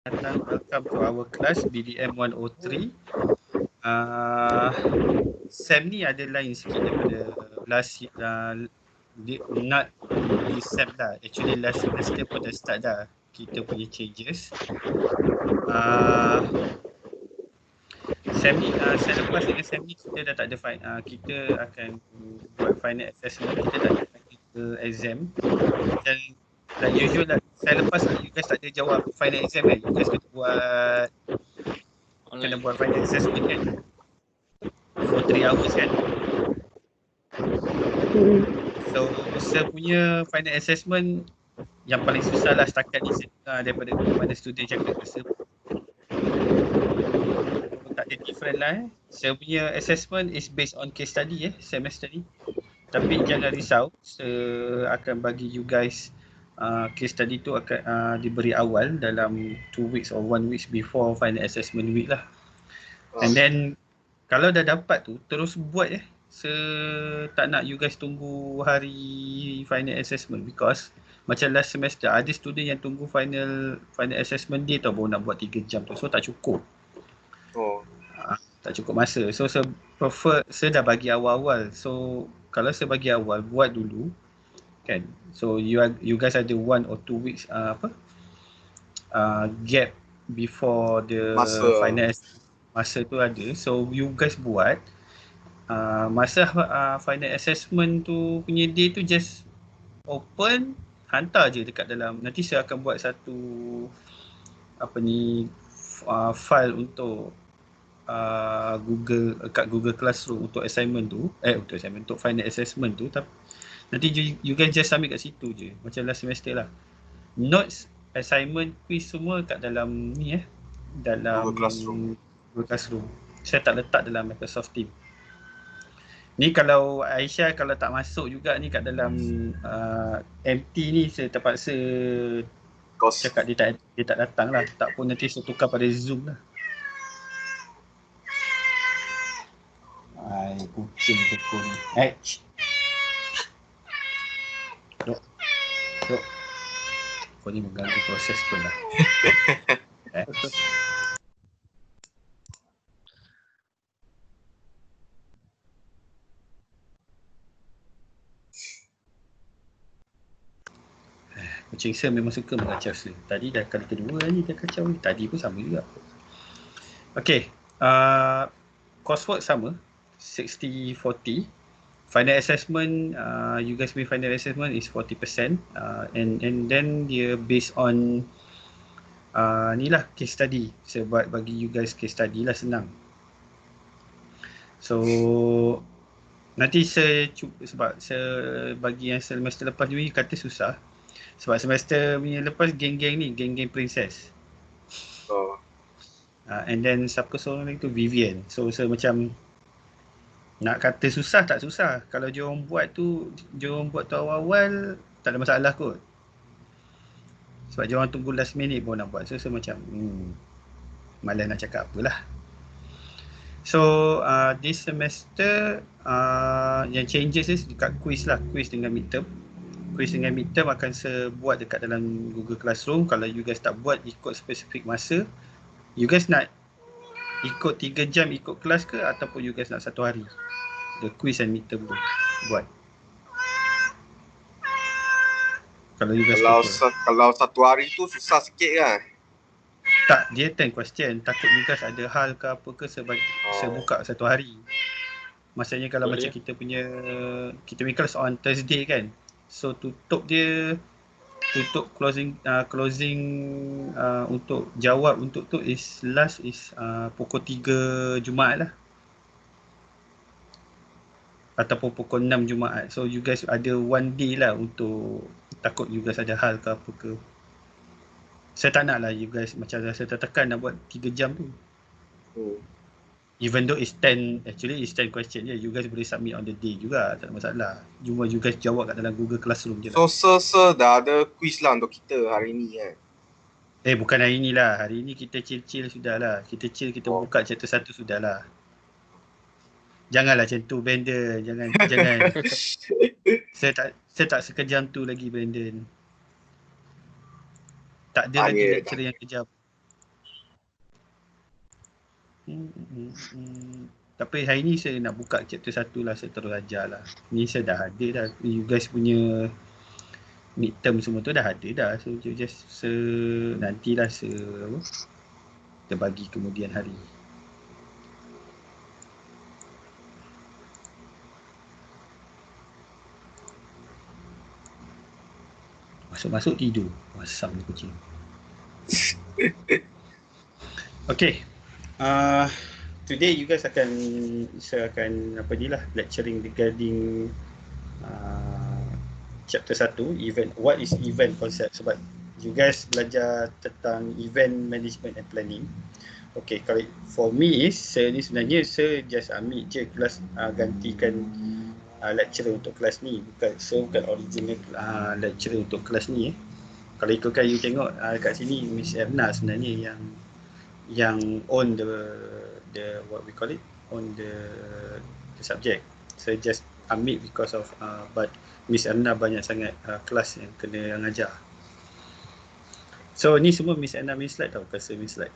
datang. Welcome to our class BDM 103. Sam ni ada lain sikit daripada last not this Sam dah. Actually last semester pun dah start dah kita punya changes. Sam ni saya lepas dengan Sam ni kita dah tak ada kita akan buat final assessment, kita tak ada final exam. Dan like usual lah, saya lepas you guys tak ada jawab final exam kan, you guys kena buat final assessment kan for 3 hours kan. So saya punya final assessment yang paling susah lah setakat ni daripada mana student cakap ke saya. Tak ada different lah Saya punya assessment is based on case study semester ni. Tapi jangan risau, saya akan bagi you guys case study tu akan diberi awal dalam 2 weeks or 1 week before final assessment week lah. And then kalau dah dapat tu terus buat Saya tak nak you guys tunggu hari final assessment because macam last semester ada student yang tunggu final assessment day tau baru nak buat 3 jam tu, so tak cukup. Tak cukup masa. So saya prefer, saya dah bagi awal-awal. So kalau saya bagi awal, buat dulu kan. So you guys ada 1 or 2 weeks gap before the final masa tu ada. So you guys buat masa final assessment tu punya day tu just open, hantar je dekat dalam. Nanti saya akan buat satu file untuk Google Classroom untuk assignment tu, untuk final assessment tu. Nanti you guys just submit kat situ je macam last semester lah. Notes, assignment, quiz semua kat dalam ni dalam Google Classroom. Saya tak letak dalam Microsoft Teams. Ni kalau Aisyah kalau tak masuk juga ni kat dalam MT ni, saya terpaksa cakap dia tak datang lah. Tak pun nanti saya tukar pada Zoom lah. Ai, kucing tekun ni. Dok. Kau ni mengganggu proses pun lah. Kucing saya memang suka mengacau saya. Tadi dah kali kedua ni dia kacau ni. Tadi pun sama juga. Okay. Coursework sama. 60-40. Final assessment, you guys punya final assessment is 40%. And then dia based on ni lah case study. Saya buat bagi you guys case study lah, senang. So nanti saya cuba, sebab saya bagi yang semester lepas ni kata susah. Sebab semester punya lepas geng-geng ni, geng-geng princess. And then siapa seorang lagi tu, Vivian. So saya macam nak kata susah tak susah. Kalau diorang buat tu awal-awal tak ada masalah kot. Sebab diorang tunggu last minute pun nak buat. So saya macam malas nak cakap apalah. So this semester yang changes is dekat quiz lah. Quiz dengan midterm akan saya buat dekat dalam Google Classroom. Kalau you guys tak buat ikut spesifik masa, you guys nak ikut 3 jam ikut kelas ke ataupun you guys nak 1 hari the quiz and midterm tu buat. Kalau you guys kalau 1 hari tu susah sikit kan? Tak, dia 10 question. Takut you guys ada hal ke apa ke, saya buka 1 hari. Maksudnya kalau boleh. Macam kita punya kelas on Thursday kan. So tutup closing untuk jawab untuk tu is last is pukul 3 Jumaat lah. Ataupun pukul 6 Jumaat. So you guys ada 1 day lah untuk takut you guys ada hal ke apa ke. Saya tak nak lah you guys macam rasa tertekan nak buat 3 jam tu. Even though it's 10 question je, you guys boleh submit on the day juga, tak ada masalah. Cuma you guys jawab kat dalam Google Classroom je lah. So dah ada quiz lah untuk kita hari ni kan? Bukan hari ni lah, hari ni kita chill sudah lah. Kita buka chapter 1 sudah lah. Janganlah macam tu Brandon, jangan. Saya tak sekejam tu lagi Brandon. Tak ada lagi lecturer yang kejam. Tapi hari ni saya nak buka chapter 1 lah, saya terus ajar lah. Ni saya dah ada dah. You guys punya midterm semua tu dah ada dah. So just nantilah kita bagi kemudian hari. Masuk-masuk tidur. Masam ni kucing. Okay. Today you guys saya akan lecturing regarding chapter 1 event. What is event concept? Sebab you guys belajar tentang event management and planning. Okay, kalau for me saya ni sebenarnya saya just ambil je kelas gantikan lecturer untuk kelas ni. Bukan original lecturer untuk kelas ni. Kalau ikutkan you tengok kat sini Miss Erna sebenarnya yang on the what we call it, on the subject. Saya just ambil because of but Miss Erna banyak sangat kelas yang kena ngajar. So ni semua Miss Erna main slide tau, bukan saya main slide.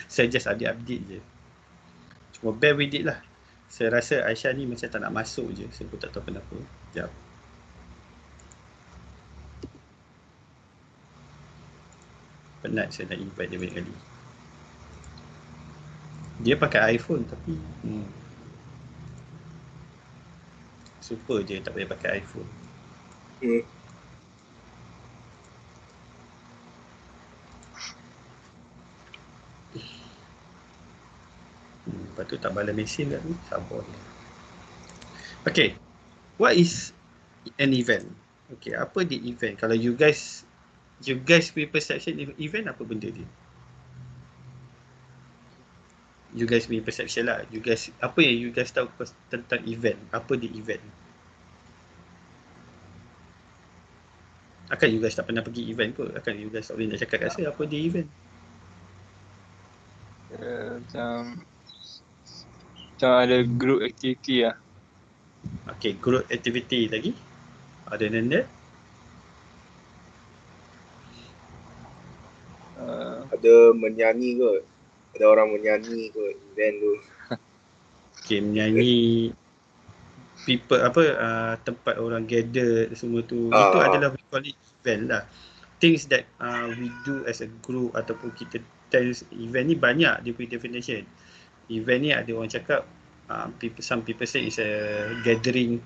Saya just update je. Cuma bear with it lah. Saya rasa Aisyah ni macam tak nak masuk je. Saya pun tak tahu kenapa. Sekejap. Penat saya nak invite dia banyak kali. Dia pakai iPhone tapi super je tak payah pakai iPhone. Lepas tu tak balas mesin kat tu, sabar je. Okay, what is an event? Okay, apa dia event? Kalau you guys punya perception event apa benda dia? You guys punya perception lah. You guys, apa yang you guys tahu tentang event? Apa dia event? Akan you guys tak pernah pergi event kot? Akan you guys tak boleh nak cakap kat saya apa dia event? Macam ada group activity lah. Okay, group activity lagi? Other than that? Ada menyanyi kot. Ada orang menyanyi kot event tu. Okay, menyanyi people tempat orang gather semua tu. Itu adalah we call it event lah. Things that we do as a group ataupun kita event ni banyak dia punya definition. Event ni ada orang cakap some people say is a gathering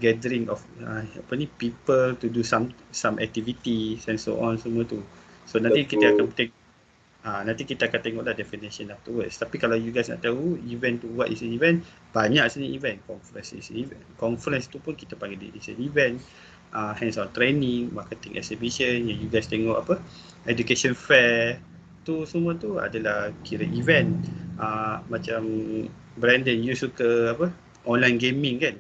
gathering of people to do some activities and so on semua tu. So nanti kita akan tengoklah definition afterwards. Tapi kalau you guys nak tahu event tu what is an event, banyak sebenarnya event. Conference is an event. Conference tu pun kita panggil dia is an event. Hands-on training, marketing exhibition yang you guys tengok education fair tu semua tu adalah kira event. Macam Brandon, you suka online gaming kan?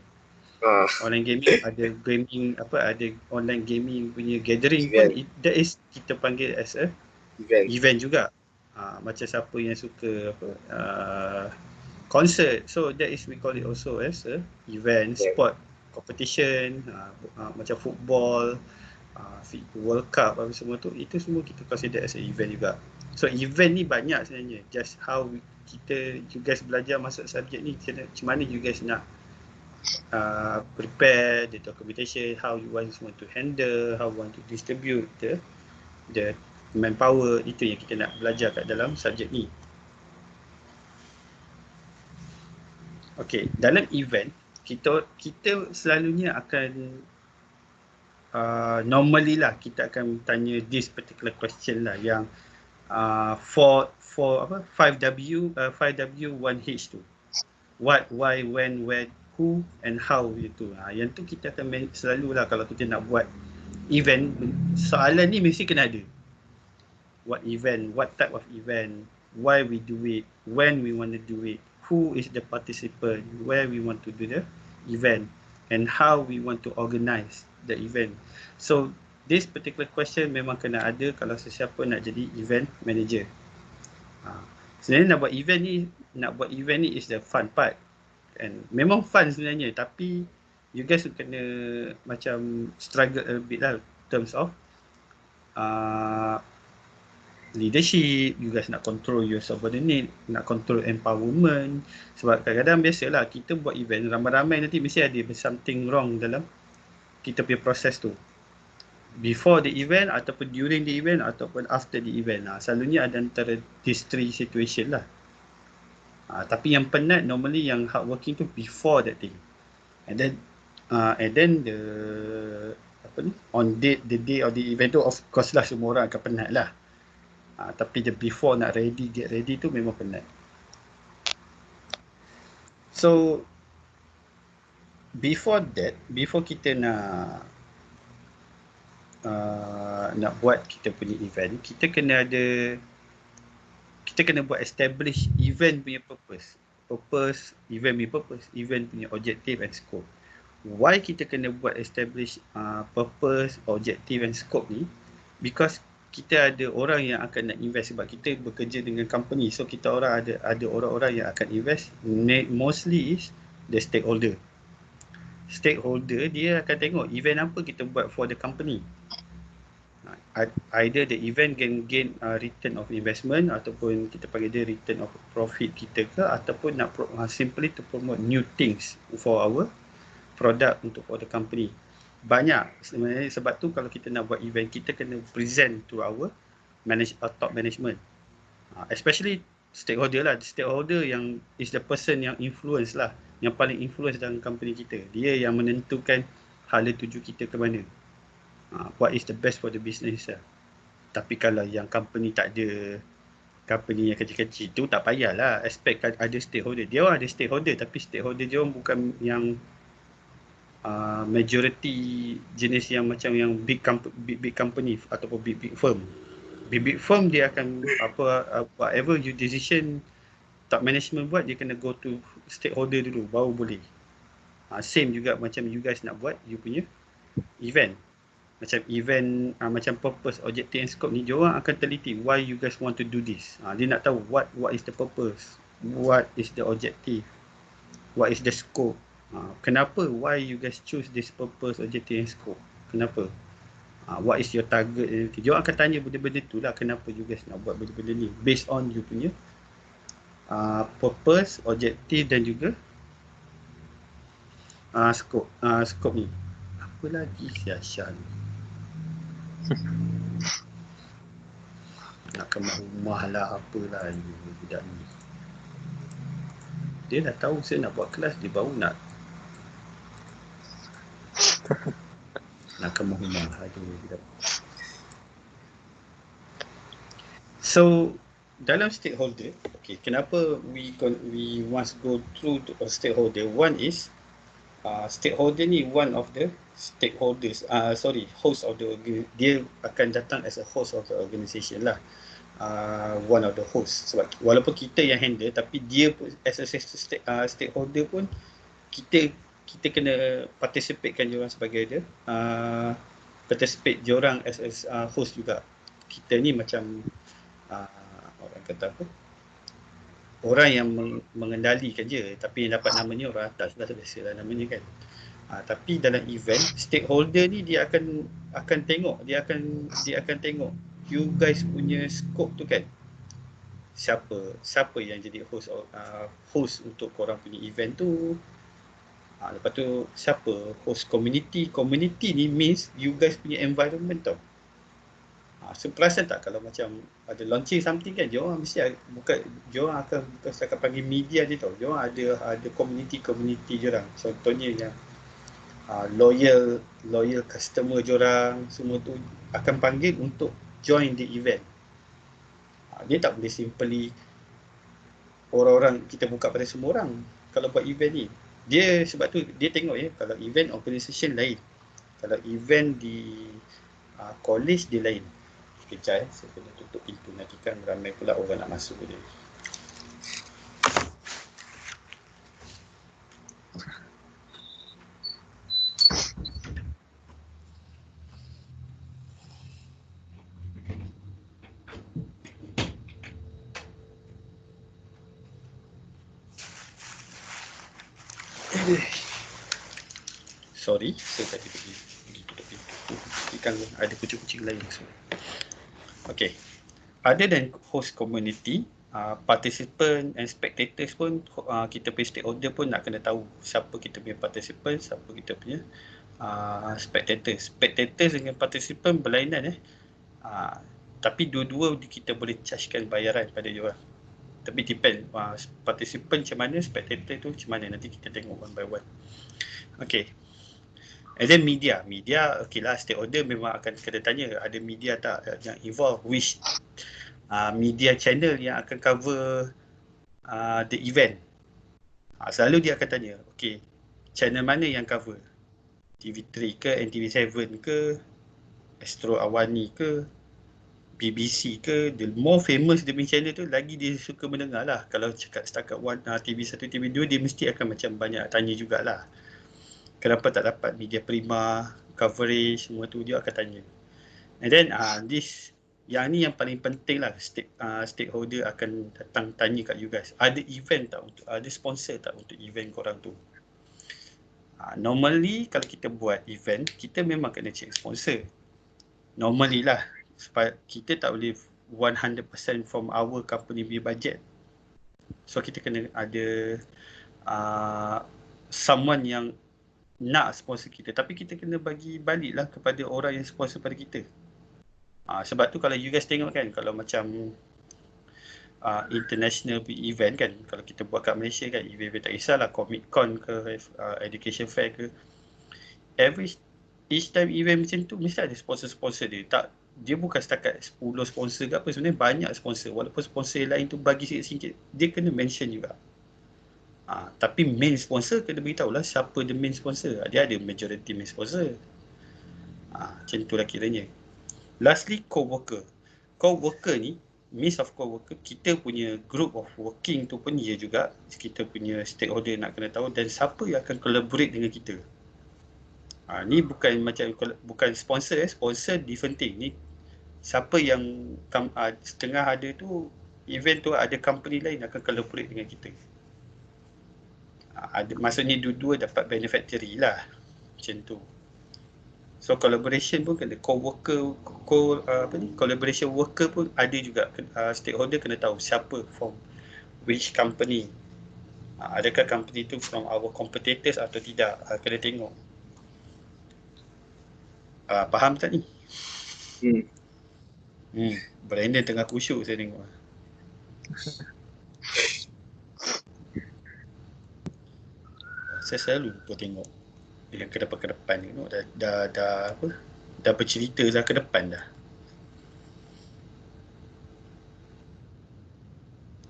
Online gaming ada online gaming punya gathering event pun that is kita panggil as a event juga. Macam siapa yang suka concert, so that is we call it also as a event. Sport competition, macam football, World Cup semua tu, itu semua kita consider as a event juga. So event ni banyak sebenarnya, just how you guys belajar masuk subjek ni, macam mana you guys nak prepare the documentation, how you want to handle, how you want to distribute the manpower, itu yang kita nak belajar kat dalam subjek ni. Okay, dalam event kita selalunya akan normally lah kita akan tanya this particular question lah yang 5W 1H tu. What, why, when, where, who and how itu. Yang tu kita akan selalu lah kalau kita nak buat event, soalan ni mesti kena ada. What event, what type of event, why we do it, when we want to do it, who is the participant, where we want to do the event, and how we want to organize the event. So this particular question memang kena ada kalau sesiapa nak jadi event manager. Sebenarnya nak buat event ni is the fun part, and memang fun sebenarnya, tapi you guys kena macam struggle a bit lah in terms of leadership, you guys nak control your subordinate, nak control empowerment. Sebab kadang-kadang biasalah kita buat event ramai-ramai, nanti mesti ada something wrong dalam kita punya proses tu. Before the event ataupun during the event ataupun after the event. Selalunya ada antara these three situation lah. Tapi yang penat normally yang hardworking tu before that thing. And then the on the day of the event tu, of course lah semua orang akan penat lah. Tapi the before nak get ready tu memang penat. So before kita nak buat kita punya event, kita kena buat establish event punya purpose, event punya objective and scope. Why kita kena buat establish purpose, objective and scope ni? Because kita ada orang yang akan nak invest, sebab kita bekerja dengan company, so kita ada orang-orang yang akan invest. Mostly is the stakeholder dia akan tengok event apa kita buat for the company. Either the event can gain return of investment, ataupun kita panggil dia return of profit kita ke, ataupun nak simply to promote new things for our product for the company. Banyak sebenarnya. Sebab tu kalau kita nak buat event, kita kena present to our top management, especially stakeholder lah. Stakeholder yang is the person yang influence lah, yang paling influence dalam company kita. Dia yang menentukan hala tuju kita ke mana, what is the best for the business lah. Tapi kalau yang company tak ada, company yang kecil-kecil tu tak payahlah expect ada stakeholder. Dia orang ada stakeholder, tapi stakeholder dia orang bukan yang majority jenis yang macam yang big company ataupun big firm. Big firm dia akan whatever you decision top management buat, dia kena go to stakeholder dulu baru boleh. Same juga macam you guys nak buat you punya event. Macam event macam purpose, objective and scope ni, dia orang akan teliti why you guys want to do this. Dia nak tahu what is the purpose, what is the objective, what is the scope. Kenapa, why you guys choose this purpose, objective and scope, kenapa, what is your target. Dia orang akan tanya benda-benda tu lah, kenapa you guys nak buat benda-benda ni, based on you punya purpose, objective dan juga scope ni. Apa lagi sia-sia ni? Nak kemas rumah lah, apalah budak ni. Dia dah tahu saya nak buat kelas, dia baru nak kemas rumah. Aduh. So dalam stakeholder, okay, kenapa we must go through to a stakeholder? One is stakeholder ni one of the stakeholders, host of the, dia akan datang as a host of the organisation lah. One of the host, sebab walaupun kita yang handle, tapi dia pun as a stakeholder pun kita kena participatekan diorang sebagai dia, participate diorang as host juga. Kita ni macam orang kata apa, orang yang mengendalikan je, tapi yang dapat namanya orang atas lah, biasalah namanya kan. Tapi dalam event, stakeholder ni dia akan tengok, dia akan tengok you guys punya scope tu kan. Siapa yang jadi host untuk korang punya event tu. Lepas tu siapa host community ni means you guys punya environment tau. So perasan tak kalau macam ada launching something kan, dia orang mesti dia orang akan bukan setakat panggil media je tau. Dia orang ada community dia orang. Contohnya yang loyal customer dia orang semua tu akan panggil untuk join the event. Dia tak boleh simply orang-orang kita buka pada semua orang kalau buat event ni. Dia sebab tu dia tengok kalau event organisation lain, kalau event di college dia lain. Sekejap saya kena tutup pintu nanti kan ramai pula orang nak masuk dia. Sorry, saya tadi pergi tutup pintu. Ikan ada kucing-kucing lain semua. Okay. other than host community, participant and spectators pun, kita punya stakeholder pun nak kena tahu siapa kita punya participant, siapa kita punya spectators. Spectators dengan participant berlainan tapi dua-dua kita boleh chargekan bayaran pada diorang. Tapi depend, participant macam mana, spectator tu macam mana, nanti kita tengok one by one. Okay. And then media, okay lah, stakeholder memang akan kena tanya ada media tak yang involve, which media channel yang akan cover the event. Selalu dia akan tanya, okay, channel mana yang cover? TV3 ke, NTV7 ke, Astro Awani ke, BBC ke, the more famous dia punya channel tu, lagi dia suka mendengar lah. Kalau cakap setakat TV1, TV2, dia mesti akan macam banyak tanya jugalah. Kenapa tak dapat media prima, coverage, semua tu dia akan tanya. And then yang ni yang paling penting lah, stakeholder akan datang tanya kat you guys. Ada event tak ada sponsor tak untuk event korang tu? Normally kalau kita buat event, kita memang kena check sponsor. Normally lah, sebab kita tak boleh 100% from our company punya budget. So kita kena ada someone yang nak sponsor kita, tapi kita kena bagi balik lah kepada orang yang sponsor pada kita. Sebab tu kalau you guys tengok kan, kalau macam international event kan, kalau kita buat kat Malaysia kan, event tak kisahlah Comic Con ke, Education Fair ke, each time event macam tu mesti ada sponsor-sponsor dia. Dia bukan setakat 10 sponsor ke apa, sebenarnya banyak sponsor. Walaupun sponsor lain tu bagi sikit-sikit, dia kena mention juga. Tapi main sponsor kena beritahu lah siapa the main sponsor. Dia ada majority main sponsor. Macam tu lah kiranya. Lastly, co-worker. Co-worker ni, means of co-worker, kita punya group of working tu pun dia juga. Kita punya stakeholder nak kena tahu, dan siapa yang akan collaborate dengan kita. Ni bukan sponsor. Sponsor different thing. Ni siapa yang setengah ada tu, event tu ada company lain akan collaborate dengan kita. Maksudnya dua-dua dapat beneficiary lah. Macam tu. So collaboration pun kena, collaboration worker pun ada juga. Stakeholder kena tahu siapa from which company. Adakah company tu from our competitors atau tidak, kena tengok. Faham tak ni? Brandon tengah khusyuk saya tengok. Saya selalu lupa tengok yang ke depan tengok dah bercerita dah ke depan dah.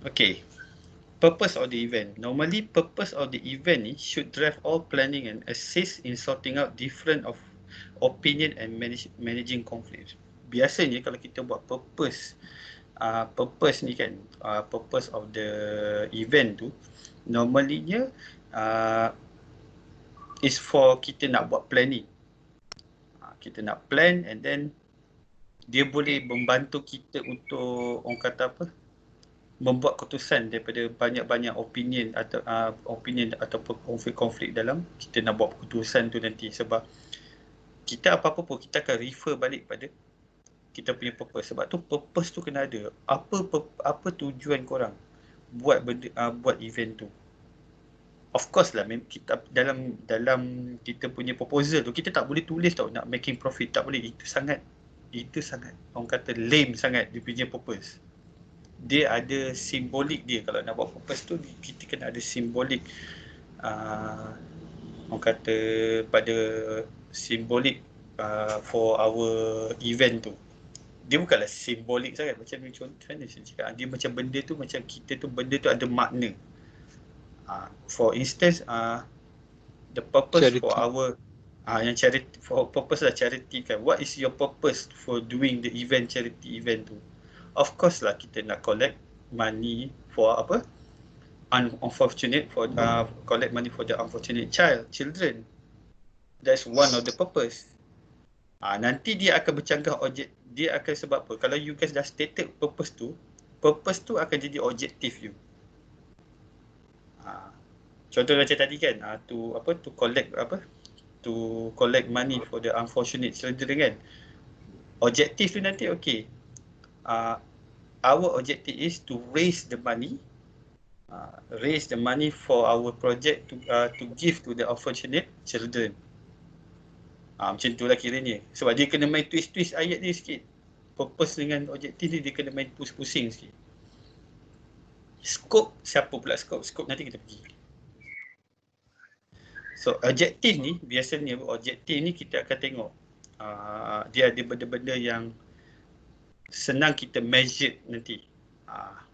Okay, purpose of the event. Normally purpose of the event ni should drive all planning and assist in sorting out different of opinion and managing conflict. Biasanya kalau kita buat purpose ni kan, purpose of the event tu normalnya is for kita nak buat planning. Kita nak plan, and then dia boleh membantu kita untuk orang kata apa, membuat keputusan daripada banyak-banyak opinion atau konflik-konflik dalam kita nak buat keputusan tu nanti. Sebab kita apa-apa pun kita akan refer balik pada kita punya purpose. Sebab tu purpose tu kena ada. Apa tujuan korang buat buat event tu? Of course lah, kita dalam kita punya proposal tu kita tak boleh tulis tau nak making profit, tak boleh. Itu sangat orang kata lame sangat dia punya purpose. Dia ada simbolik dia. Kalau nak buat purpose tu kita kena ada simbolik, orang kata pada simbolik for our event tu. Dia bukanlah simbolik sangat, macam contoh mana saya cakap, dia macam benda tu, macam kita tu, benda tu ada makna. For instance, the purpose charity. For our yang charity, for purpose lah charity kan. What is your purpose for doing the event, charity event tu? Of course lah kita nak collect money for apa? Unfortunate, for collect money for the unfortunate children. That's one of the purpose. Nanti dia akan bercanggah objek, dia akan sebab apa? Kalau you guys dah stated purpose tu akan jadi objektif you. Contoh macam tadi kan, to collect money for the unfortunate children kan. Objektif tu nanti okey. our objective is to raise the money for our project to give to the unfortunate children. Macam tu lah kiranya. Sebab dia kena main twist ayat ni sikit. Purpose dengan objektif ni dia kena main pusing sikit. Scope, siapa pula scope? Scope nanti kita pergi. So objektif ni, biasanya objektif ni kita akan tengok dia ada benda-benda yang senang kita measure nanti.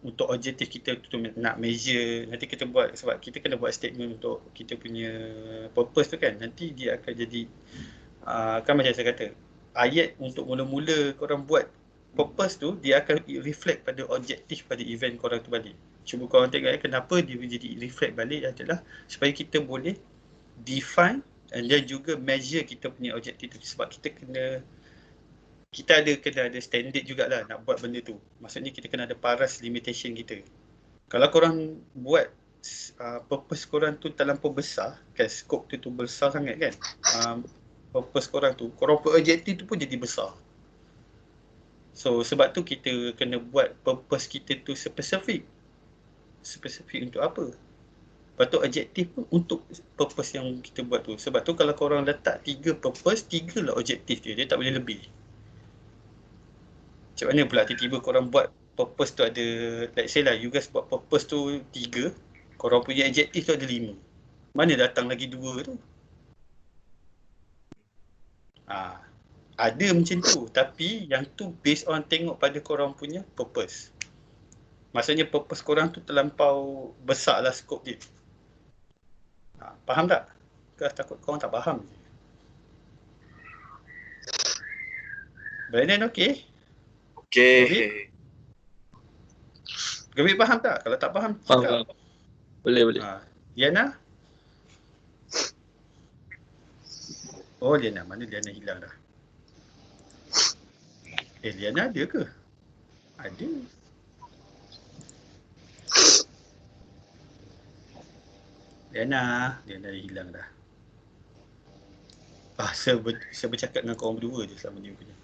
Untuk objektif kita tu nak measure, nanti kita buat, sebab kita kena buat statement untuk kita punya purpose tu kan. Nanti dia akan jadi kan macam saya kata, ayat untuk mula-mula korang buat purpose tu, dia akan reflect pada objektif pada event korang tu balik. Cuba korang tengok kenapa dia jadi reflect balik adalah supaya kita boleh define and then juga measure kita punya objektif tu. Sebab kita kena ada standard jugalah nak buat benda tu. Maksudnya kita kena ada paras limitation kita. Kalau korang buat purpose korang tu terlampau besar, kan scope tu besar sangat kan, purpose korang punya objektif tu pun jadi besar. So sebab tu kita kena buat purpose kita tu spesifik untuk apa. Lepas tu objektif pun untuk purpose yang kita buat tu. Sebab tu kalau korang letak 3 purpose, 3 lah objektif dia tak boleh lebih. Macam mana pula tiba-tiba korang buat purpose tu ada, let's say lah you guys buat purpose tu 3, korang punya objektif tu ada 5. Mana datang lagi 2 tu? Ada macam tu, tapi yang tu based on tengok pada korang punya purpose. Maksudnya purpose korang tu terlampau besar lah skop dia. Faham tak? Ke takut korang tak faham? Brandon okey? Okey. Gavit faham tak? Kalau tak faham, Faham. Boleh. Liana? Oh Liana, mana Liana hilang dah? Liana ada ke? Ada. Liana hilang dah. Saya bercakap dengan korang berdua je selama ni punya.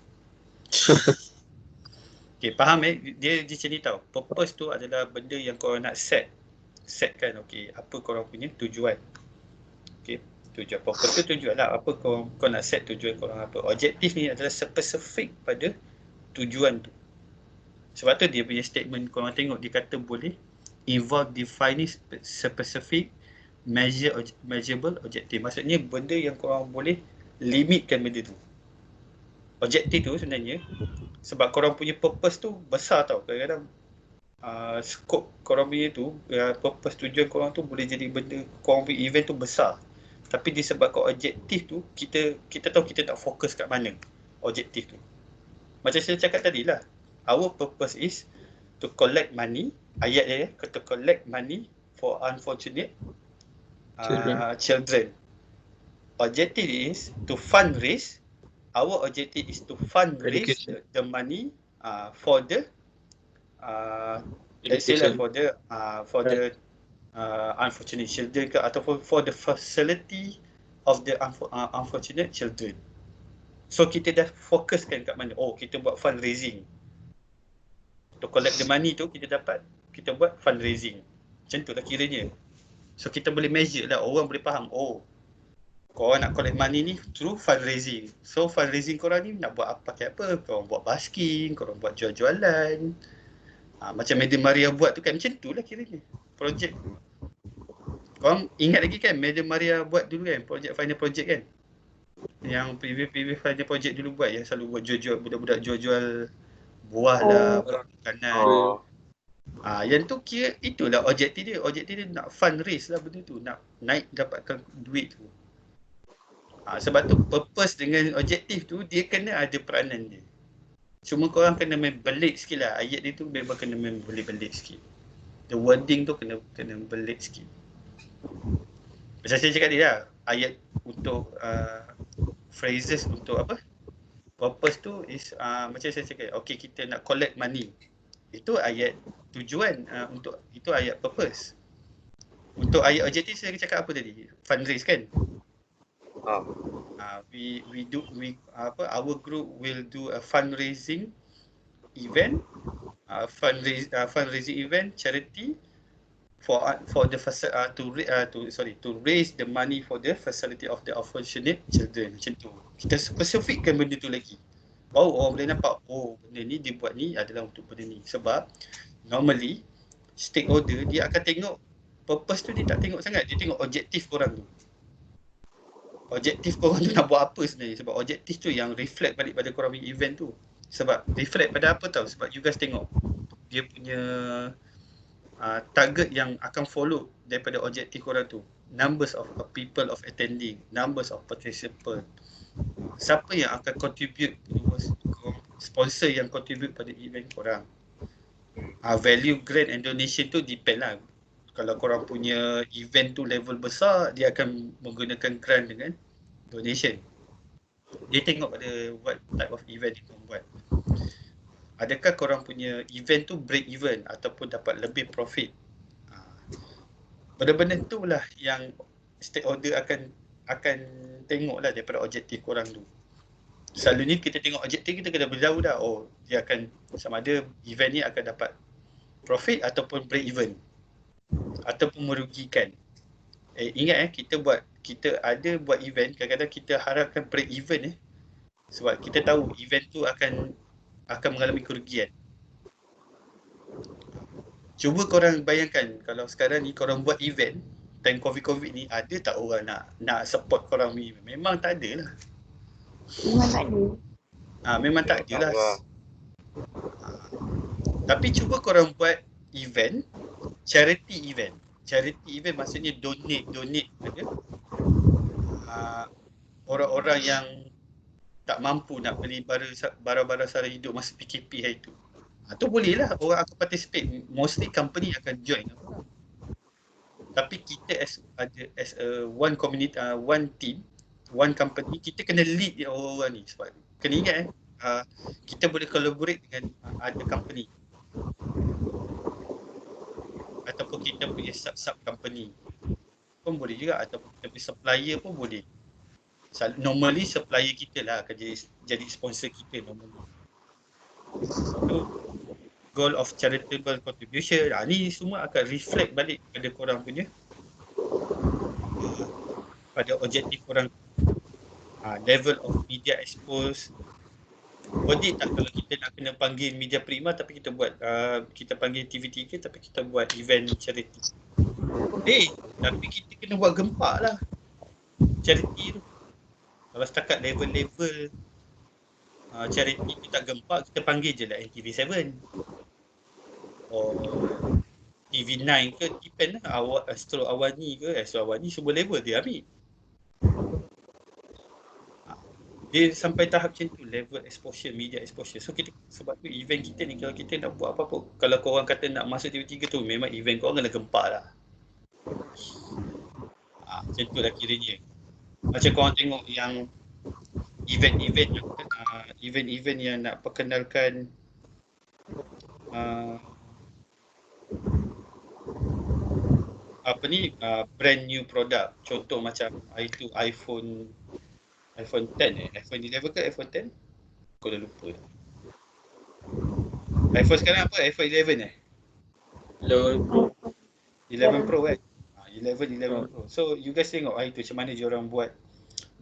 Okay, faham dia macam ni tau. Purpose tu adalah benda yang korang nak set kan, okay, apa korang punya tujuan. Okay, tujuan. Purpose tu tujuan lah, apa korang nak set tujuan korang apa. Objektif ni adalah spesifik pada tujuan tu. Sebab tu dia punya statement korang tengok dia kata boleh involve defining specific measurable objective. Maksudnya benda yang korang boleh limitkan benda tu. Objektif tu sebenarnya sebab korang punya purpose tu besar tau. Kadang-kadang scope korang punya tu, purpose tujuan korang tu boleh jadi benda, korang punya event tu besar. Tapi disebabkan objektif tu, kita tahu kita tak fokus kat mana objektif tu. Macam saya cakap tadi lah, our purpose is to collect money, ayat dia to collect money for unfortunate children. Objective is to fundraise. Our objective is to fundraise the money for the let's say like for the unfortunate children atau for the facility of the unfortunate children. So kita dah fokuskan kat mana? Oh, kita buat fundraising. To collect the money tu kita buat fundraising. Macam tu lah kiranya. So kita boleh measure lah, orang boleh faham. Oh, korang nak collect money ni through fundraising. So fundraising korang ni nak buat apa, pakai apa? Korang buat basking, korang buat jual-jualan. Macam Madam Maria buat tu kan, macam tu lah kiranya. Projek. Korang ingat lagi kan Madam Maria buat dulu kan, final project kan? Yang previous final project dulu buat, yang selalu buat jual-jual, budak-budak jual-jual buah lah, makanan. Yang tu kira itulah objektif dia. Objektif dia nak fundraise lah benda tu, nak naik dapatkan duit tu. Sebab tu purpose dengan objektif tu dia kena ada peranan dia. Cuma korang kena main belit sikit lah. Ayat dia tu memang kena main belit sikit. The wording tu kena belit sikit. Macam saya cakap tadi lah, ayat untuk phrases untuk apa? Purpose tu is macam saya cakap, okay, kita nak collect money. Itu ayat tujuan, untuk itu ayat purpose. Untuk ayat objektif saya cakap apa tadi? Fundraise kan? Our group will do a fundraising event fundraising event, charity for the to raise the money for the facility of the unfortunate children. Macam tu. Kita spesifikkan benda tu lagi. Baru orang boleh nampak, oh benda ni dia buat ni adalah untuk benda ni. Sebab normally stakeholder dia akan tengok purpose tu, dia tak tengok sangat, dia tengok objektif korang tu. Objektif korang tu nak buat apa sebenarnya, sebab objektif tu yang reflect balik pada korang punya event tu. Sebab reflect pada apa tau, sebab you guys tengok dia punya target yang akan follow daripada objektif korang tu. Numbers of people of attending, numbers of participant. Siapa yang akan contribute, sponsor yang contribute pada event korang. Value grant and donation tu depend lah. Kalau korang punya event tu level besar, dia akan menggunakan grant dengan donation. Dia tengok pada what type of event dia korang buat. Adakah korang punya event tu break even ataupun dapat lebih profit? Benda-benda tu lah yang stakeholder akan tengok lah daripada objektif korang tu. Selalunya kita tengok objektif, kita kena beritahu dah, oh dia akan sama ada event ni akan dapat profit ataupun break even ataupun merugikan. Ingat kita ada buat event, kadang-kadang kita harapkan break even sebab kita tahu event tu akan mengalami kerugian. Cuba korang bayangkan kalau sekarang ni korang buat event time COVID ni, ada tak orang nak support korang ni? Memang tak ada lah. Memang tak ada lah. Tapi cuba korang buat event, charity event. Charity event maksudnya donate pada orang-orang yang tak mampu nak beli barang-barang sara hidup masa PKP hari tu. Tu boleh lah orang akan participate. Mostly company akan join. Tapi kita as a one community, one team, one company, kita kena lead orang-orang ni. Sebab kena ingat kita boleh collaborate dengan other company ataupun kita punya sub company pun boleh juga, ataupun kita punya supplier pun boleh. Normally supplier kita lah akan jadi sponsor kita normally. So, goal of charitable contribution, ni semua akan reflect balik pada korang punya pada objektif korang. Level of media expose. Boleh tak kalau kita nak kena panggil media prima tapi kita buat kita panggil TV3 tapi kita buat event charity. Tapi kita kena buat gempak lah charity tu. Kalau setakat level-level charity tu tak gempak, kita panggil je lah NTV7 TV9 ke, depend lah. Astro Awani ke, Astro Awani semua level dia ambil. Dia sampai tahap macam tu, level exposure, media exposure. So kita, sebab tu event kita ni, kalau kita nak buat apa-apa, kalau korang kata nak masuk TV3 tu, memang event korang kena gempak lah. Macam tu lah kiranya. Macam korang tengok yang event-event yang nak perkenalkan brand new product. Contoh macam itu iPhone 10 iPhone 11 ke iPhone 10? Aku dah lupa. iPhone sekarang apa? iPhone 11 11 Pro kan? 11 Pro. So you guys tengok itu macam mana diorang buat,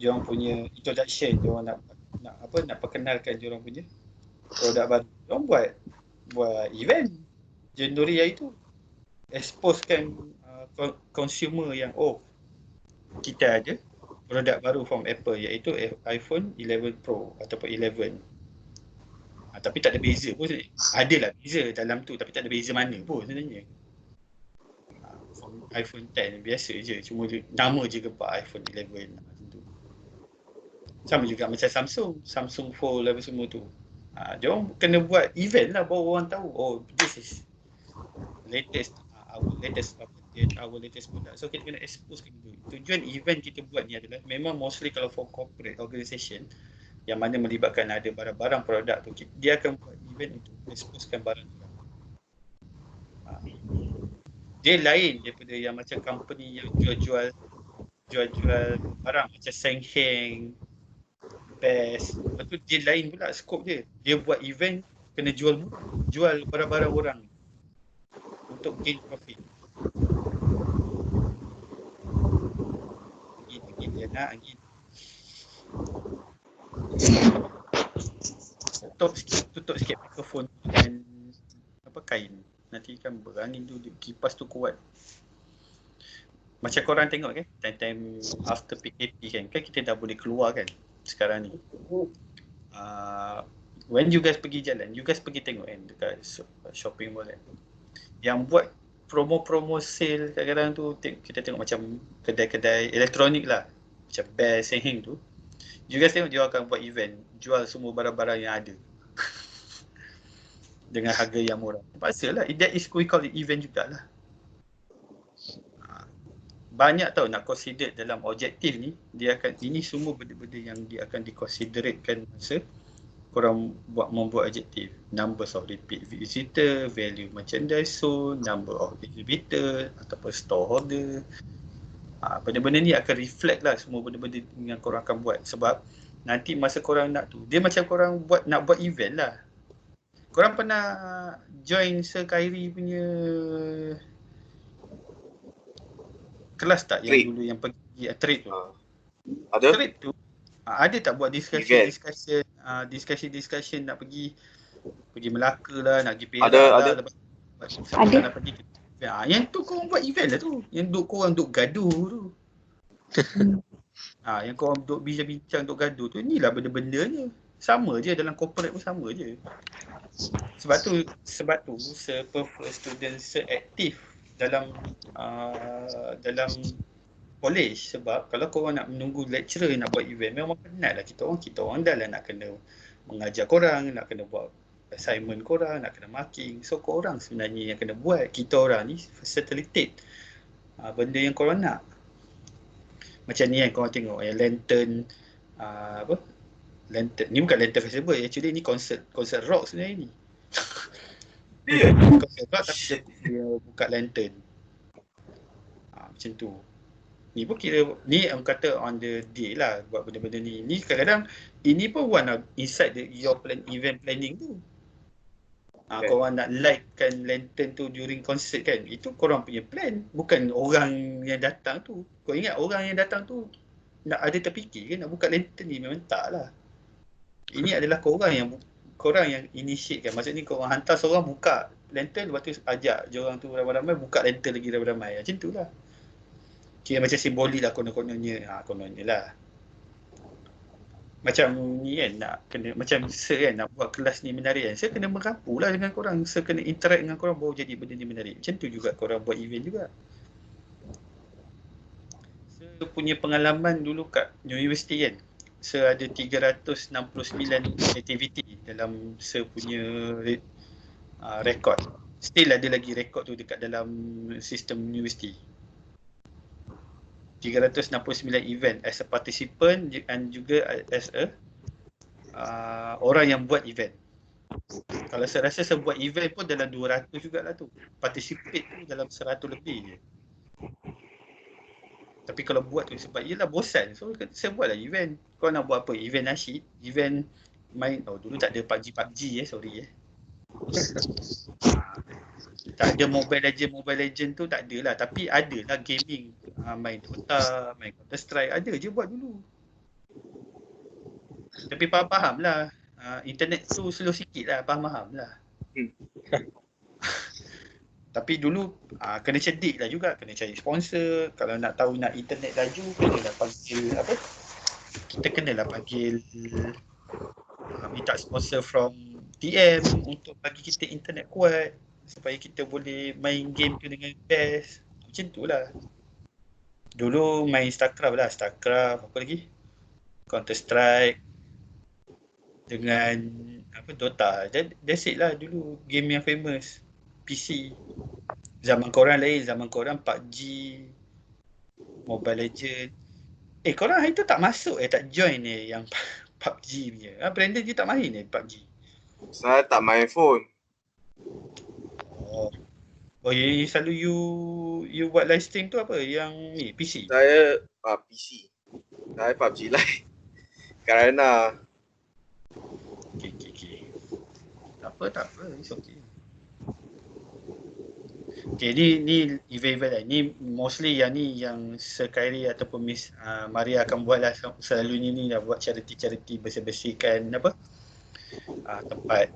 diorang punya introduction, diorang nak perkenalkan diorang punya produk baru. Diorang buat event Januari hari tu, exposekan consumer yang kita ada produk baru from Apple, iaitu iPhone 11 Pro ataupun 11. Tapi tak ada beza pun. Adalah beza dalam tu, tapi tak ada beza mana pun sebenarnya. iPhone 10 biasa je, cuma nama je gempak iPhone 11 macam tu. Sama juga macam Samsung Fold apa semua tu. Diorang kena buat event lah baru orang tahu, this is our latest product. So kita kena expose ke dulu. Tujuan event kita buat ni adalah memang mostly kalau for corporate organisation yang mana melibatkan ada barang-barang produk tu, dia akan buat event untuk exposekan barang tu. Dia lain daripada yang macam company yang jual-jual barang macam Sengheng, Best. Lepas tu dia lain pula skop dia. Dia buat event kena jual barang-barang orang untuk gain profit. Angin dia nak angin. Tutup sikit mikrofon dengan apa kain. Nanti kan berangin tu, kipas tu kuat. Macam korang tengok kan, time-time after PKP kan kita dah boleh keluar kan sekarang ni. When you guys pergi jalan, you guys pergi tengok kan dekat shopping mall kan. Yang buat promo-promo sale kadang-kadang tu kita tengok macam kedai-kedai elektronik lah. Macam Best Heng tu. You guys tengok dia akan buat event, jual semua barang-barang yang ada. Dengan harga yang murah. Terpaksa lah, that is we call it event jugalah. Banyak tau nak consider dalam objektif ni, dia akan, ini semua benda-benda yang dia akan diconsideratekan masa korang membuat objektif. Numbers of repeat visitor, value merchandise sold, number of exhibitor ataupun store holder. Benda-benda ni akan reflect lah semua benda-benda yang korang akan buat. Sebab nanti masa korang nak tu, dia macam korang nak buat event lah. Korang pernah join Sir Khairi punya kelas tak? Yang dulu yang pergi trade tu? Ada? Trade tu ada tak buat discussion nak pergi Melaka lah, nak pergi Perak lah. Ada. Nak pergi yang tu korang buat event lah tu. Yang korang duk gaduh tu. Yang korang duk bincang-bincang, duk gaduh tu. Inilah benda-benda je. Sama je dalam corporate pun sama je. Sebab tu se-prefer student se-aktif dalam college. Sebab kalau korang nak menunggu lecturer nak buat event, memang penat lah kita orang dah lah nak kena mengajar korang, nak kena buat assignment korang, nak kena marking. So korang sebenarnya yang kena buat, kita orang ni facilitate benda yang korang nak. Macam ni kan korang tengok yang lantern lantern ni bukan lantern festival, actually ni konsert rock sebenarnya ni. Konsert rock tapi dia buka lantern. Macam tu. Ni pun kira, ni orang kata on the day lah buat benda-benda ni. Ni kadang-kadang ini pun one of inside your event planning tu. Korang nak lightkan lantern tu during concert kan, itu korang punya plan, bukan orang yang datang tu. Kau ingat orang yang datang tu nak ada terfikir kan nak buka lantern ni, memang tak lah. Ini adalah korang yang initiate kan. Maksudnya korang hantar seorang buka lantern, lepas tu ajak je orang tu ramai-ramai buka lantern lagi ramai-ramai. Macam tu lah. Kira macam simbolik lah konon-kononnya. Kononnya lah. Macam ni kan, nak kena, macam Sir kan nak buat kelas ni menarik kan, Sir kena merapu lah dengan korang, Sir kena interact dengan korang baru jadi benda ni menarik. Macam tu juga korang buat event juga. Sir punya pengalaman dulu kat universiti kan, Sir ada 369 aktiviti dalam Sir punya rekod. Still ada lagi rekod tu dekat dalam sistem universiti. 369 event as a participant dan juga as a orang yang buat event. Kalau saya rasa saya buat event pun dalam 200 jugalah tu. Participate tu dalam 100 lebih je. Tapi kalau buat tu sebab yelah bosan. So saya buatlah event. Kau nak buat apa? Event nasyid, event main, dulu tak ada PUBG sorry. Tak ada Mobile Legend tu tak ada lah. Tapi ada lah gaming, main Dota, main Counter Strike, ada je buat dulu. Tapi faham lah, internet tu slow sikit lah, faham lah. Tapi dulu kena cerdik lah juga, kena cari sponsor. Kalau nak tahu nak internet laju, kenalah panggil kita kenalah panggil minta sponsor from TM untuk bagi kita internet kuat supaya kita boleh main game tu dengan best. Macam tu lah. Dulu main Starcraft, apa lagi? Counter Strike dengan Dota. That's it lah dulu game yang famous. PC. Zaman korang lain, zaman korang PUBG, Mobile Legend. Korang hari tu tak masuk tak join yang PUBG punya. Brandon je tak main PUBG. Saya tak main phone. Yang selalu you buat live stream tu apa? Yang ni PC? Saya PC. Saya PUBG Lite. Kerana Okay. Tak apa, it's okay. Okay, ni event-event lah. Ni mostly yang ni yang Sir Khairi ataupun Miss Maria akan buat lah selalunya ni lah, buat charity bersih-bersihkan apa tempat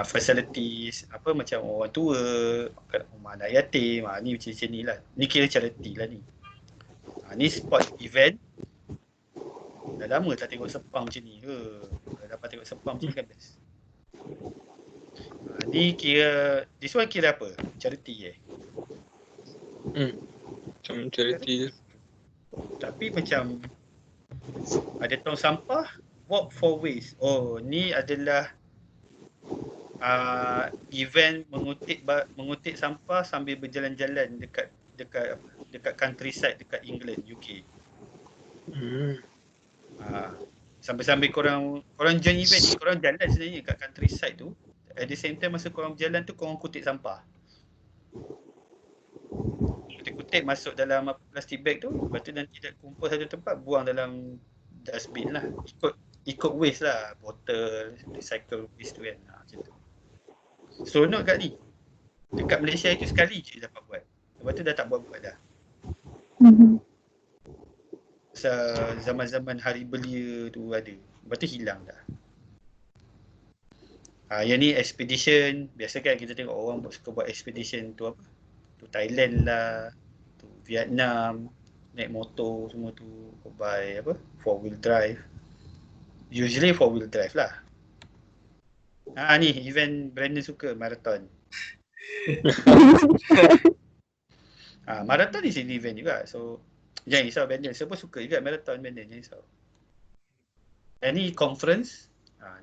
facilities apa macam orang tua, rumah anak yatim, ni macam ni lah. Ni kira charity lah ni. Ni sport event. Dah lama tak tengok Sepang macam ni ke. Dah dapat tengok Sepang macam ni kan best. Ni kira, this one kira apa? Charity Macam charity je. Tapi macam ada tong sampah, walk for waste. Oh, ni adalah event mengutip sampah sambil berjalan-jalan dekat countryside dekat England, UK. Sambil-sambil korang join event ni, korang jalan sebenarnya kat countryside tu. At the same time masa korang berjalan tu, korang kutip sampah. Kutip masuk dalam plastik bag tu, lepas tu nanti dah kumpul satu tempat, buang dalam dustbin lah. Ikut waste lah, botol, recycle waste tu kan. Macam tu. Seronok kat ni. Dekat Malaysia itu sekali je dapat buat. Lepas tu dah tak buat dah. Zaman-zaman hari belia tu ada. Lepas tu hilang dah. Yang ni expedition. Biasa kan kita tengok orang suka buat expedition tu apa? Tu Thailand lah, tu Vietnam, naik motor semua tu, by apa? 4-wheel drive. Usually 4-wheel drive lah. Ni event Brandon suka, marathon. Marathon is an event juga. So jangan risau Brandon, siapa suka juga marathon Brandon, jangan risau. Ni conference.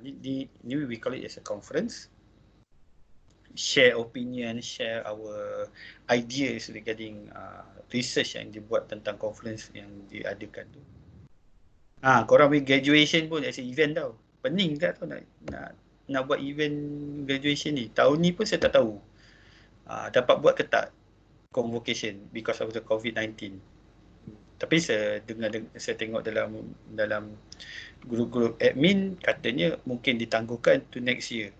Ni we call it as a conference. Share opinion, share our ideas regarding research yang dibuat tentang conference yang diadakan tu. Korang punya graduation pun as a event tau. Pening tak tau nak buat event graduation ni. Tahun ni pun saya tak tahu dapat buat ke tak convocation because of the COVID-19. Tapi saya tengok dalam grup-grup admin katanya mungkin ditangguhkan to next year.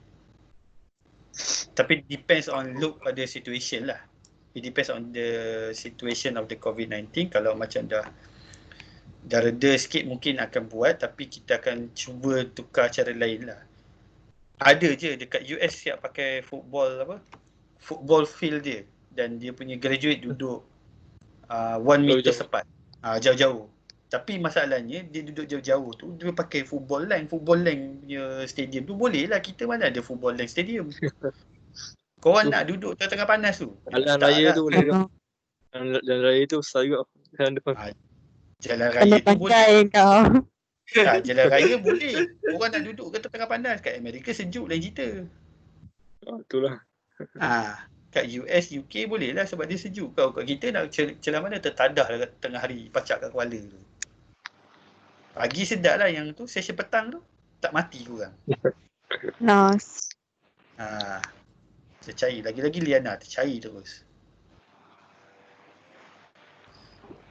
Tapi depends on look pada situation lah. It depends on the situation of the COVID-19. Kalau macam dah reda sikit mungkin akan buat, tapi kita akan cuba tukar cara lain lah. Ada je dekat US siap pakai football field dia, dan dia punya graduate duduk 1 meter sepat, jauh-jauh. Tapi masalahnya dia duduk jauh-jauh tu, dia pakai football line punya stadium tu. Boleh lah, kita mana ada football line stadium. Korang nak duduk tengah panas tu. Jalan raya tu boleh tak? Jalan raya tu besar juga. Jalan depan. Jalan raya tu boleh. Kau. Jalan raya boleh. Orang nak duduk ke tengah panas. Kat Amerika sejuk lain cerita. Itulah. Kat US, UK boleh lah sebab dia sejuk. Kat kita nak celah mana tertadah lah tengah hari, pacak kat kepala tu. Pagi sedap lah, yang tu session petang tu tak mati korang. Nice. Tercari. Lagi-lagi Liana tercari terus.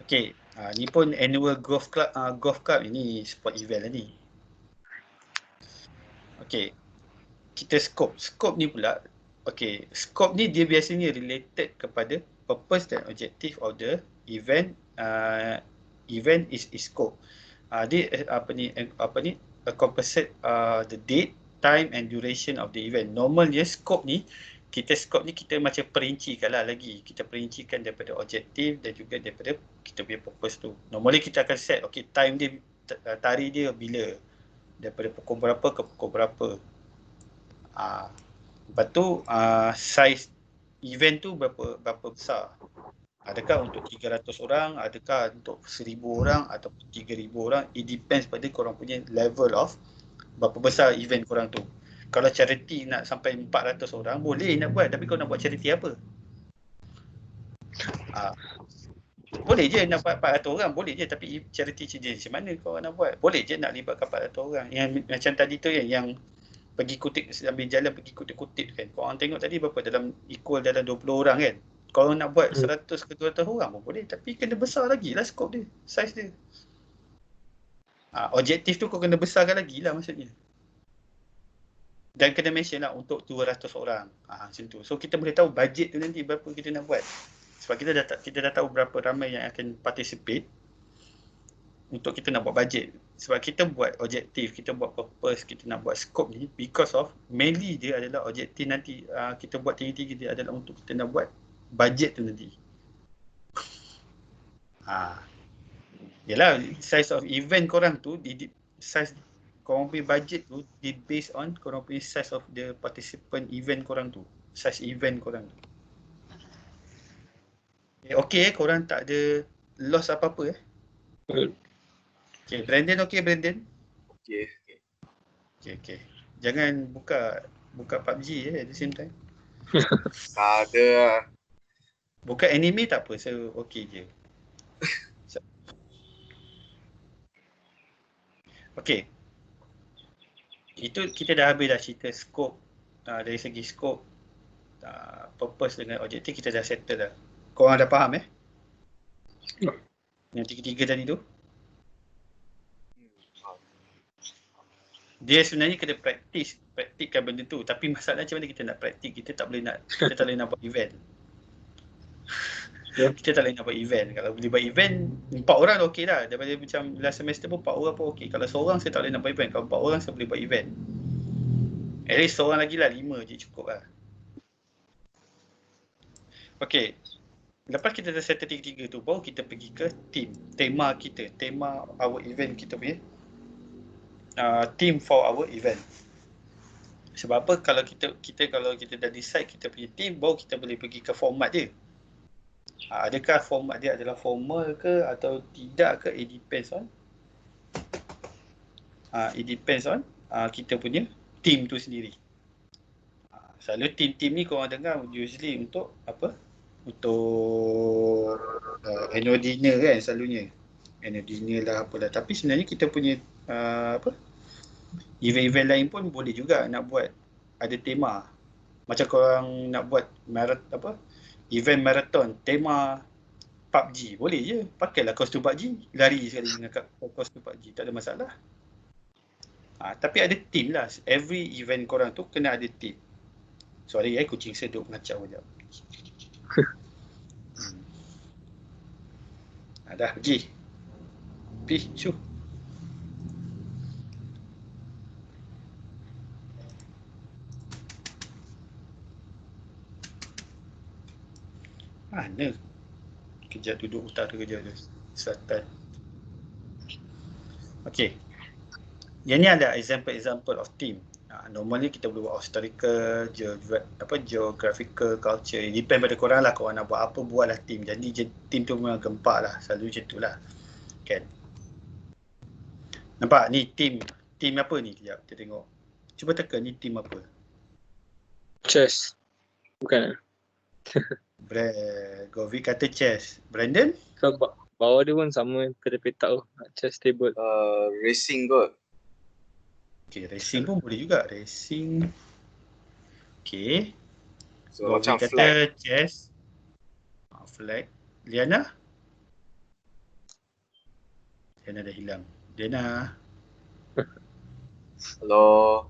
Okay, ni pun annual golf club ini sport event lah ni. Okay, kita scope ni pula. Okay, scope ni dia biasanya related kepada purpose dan objective of the event. Event is scope. Dia compensate the date, time and duration of the event. Normalnya scope ni kita macam perincikan lah lagi. Kita perincikan daripada objektif dan juga daripada kita punya purpose tu. Normally kita akan set, okay, time dia, tarikh dia bila, daripada pukul berapa ke pukul berapa. Lepas tu size event tu berapa besar. Adakah untuk 300 orang, adakah untuk 1000 orang atau 3000 orang. It depends pada korang punya level of berapa besar event korang tu. Kalau charity nak sampai 400 orang, boleh nak buat. Tapi kau nak buat charity apa? Boleh je nak buat 400 orang, boleh je. Tapi charity jenis macam mana kau nak buat? Boleh je nak libatkan 400 orang. Yang macam tadi tu yang pergi kutip, sambil jalan pergi kutip kan. Korang tengok tadi berapa, dalam 20 orang kan. Kalau nak buat 100 ke 200 orang pun boleh. Tapi kena besar lagi lah skop dia, size dia. Objektif tu kau kena besarkan lagi lah maksudnya. Dan kena mention lah untuk 200 orang. Macam tu. So kita boleh tahu bajet tu nanti berapa kita nak buat. Sebab kita dah tahu berapa ramai yang akan participate untuk kita nak buat bajet. Sebab kita buat objektif, kita buat purpose, kita nak buat scope ni because of mainly dia adalah objektif nanti kita buat tinggi-tinggi dia adalah untuk kita nak buat bajet tu nanti. Yalah, size of event korang tu, size korang punya budget tu di based on korang punya size of the participant event korang tu. Size event korang tu. Okay, korang tak ada loss apa-apa Okay, Brandon okay Brandon? Okay. Jangan buka PUBG at the same time. Tak ada lah. Buka anime tak apa, so okay je. Okay. Itu kita dah habis dah cerita scope. Dari segi scope, purpose dengan objektif kita dah settle dah. Korang dah faham Yang tiga-tiga tadi tu? Dia sebenarnya kena praktikkan benda tu. Tapi masalah macam mana kita nak praktik, kita tak boleh nak buat event. Kita tak boleh nak buat event. Kalau boleh buat event, 4 orang dah okey dah. Daripada macam last semester pun 4 orang pun okey. Kalau seorang saya tak boleh nak buat event. Kalau 4 orang saya boleh buat event. At least seorang lagi lah, 5 je cukup lah. Okay. Lepas kita dah settle tiga-tiga tu, baru kita pergi ke tema kita. Tema our event kita punya. Team for our event. Sebab apa, kalau kita dah decide kita punya team, baru kita boleh pergi ke format dia. Adakah format dia adalah formal ke atau tidak ke, it depends on kita punya team tu sendiri. Selalu team ni korang dengar usually untuk apa? Untuk annual dinner kan selalunya. Annual dinner lah apalah. Tapi sebenarnya kita punya event-event lain pun boleh juga nak buat ada tema. Macam korang nak buat event marathon tema PUBG, boleh je. Pakailah kostum PUBG, lari sekali dengan kostum PUBG, tak ada masalah. Tapi ada team lah. Every event korang tu kena ada team. Sorry kucing saya duduk mengacau sekejap. Dah pergi. Shoo. Mana? Kejap duduk utara, kejap selatan. Okay. Yang ni ada example of team. Normally kita boleh buat historical, geographical, culture. Depend pada korang lah, korang nak buat apa, buatlah team. Jadi team tu memang gempak lah, selalu macam tu lah. Kan? Nampak ni team apa ni? Kejap kita tengok. Cuba teka ni team apa? Chess. Bukan. Govik kata chess. Brandon? So, bawah dia pun sama, kena petak tu. Chess table. Racing kot. Okay, racing pun boleh juga. Racing. Okay. So macam kata flag. Chess. Flag. Liana? Liana dah hilang. Liana? Hello.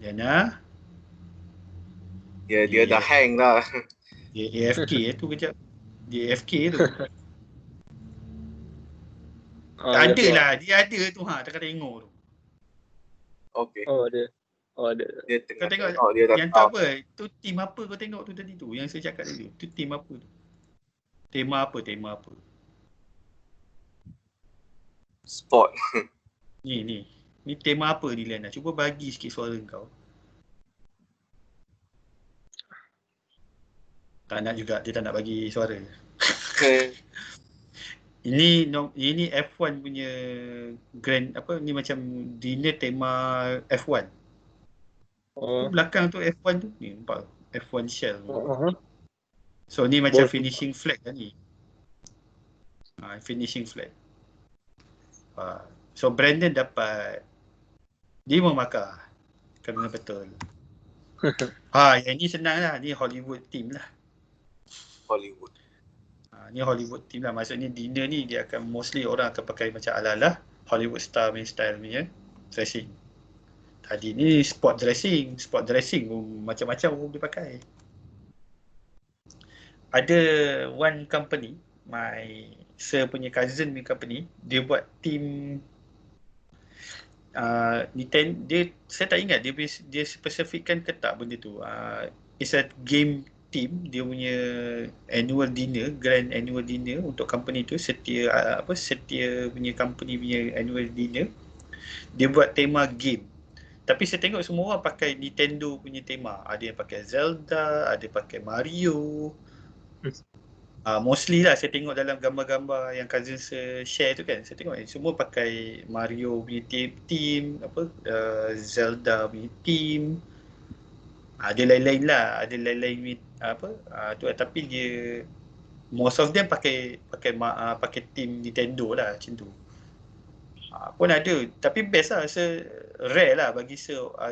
Liana? Dia dah hang dah. Dia AFK tu kejap. Dia AFK tu. Tak ada lah. Dia ada tu. Tak tengok tu. Okay. Ada. Dia tengah Kau tengok dia dah yang tu apa? Tu team apa kau tengok tu tadi tu? Yang saya cakap tadi tu team apa tu? Tema apa? Sport. Ni tema apa ni Liana? Cuba bagi sikit suara kau. Tak nak juga, dia tak nak bagi suara. Ini F1 punya grand ni macam dinner tema F1. Tu belakang tu F1 tu ni nampak F1 shell. So ni macam finishing flag kan ni. Finishing flag. So Brandon dapat 5 markah. Kerana betul. Yang ni senang lah, ni Hollywood team lah. Hollywood. Ni Hollywood team lah. Maksudnya dinner ni dia akan mostly orang akan pakai macam ala-ala Hollywood star main style punya dressing. Tadi ni sport dressing macam-macam orang boleh pakai. Ada one company, my sir punya cousin punya company, dia buat team Nintendo. Saya tak ingat dia spesifikkan ke tak benda tu. It's a game team, dia punya grand annual dinner untuk company tu, setiap punya company punya annual dinner. Dia buat tema game. Tapi saya tengok semua orang pakai Nintendo punya tema. Ada yang pakai Zelda, ada pakai Mario. Mostly lah saya tengok dalam gambar-gambar yang cousin saya share tu kan, saya tengok semua pakai Mario punya team, Zelda punya team. Ada lain-lain lah, ada lain-lain tu lah. Tapi dia most of them pakai team Nintendo lah macam tu. Pun ada, tapi best lah, rare lah bagi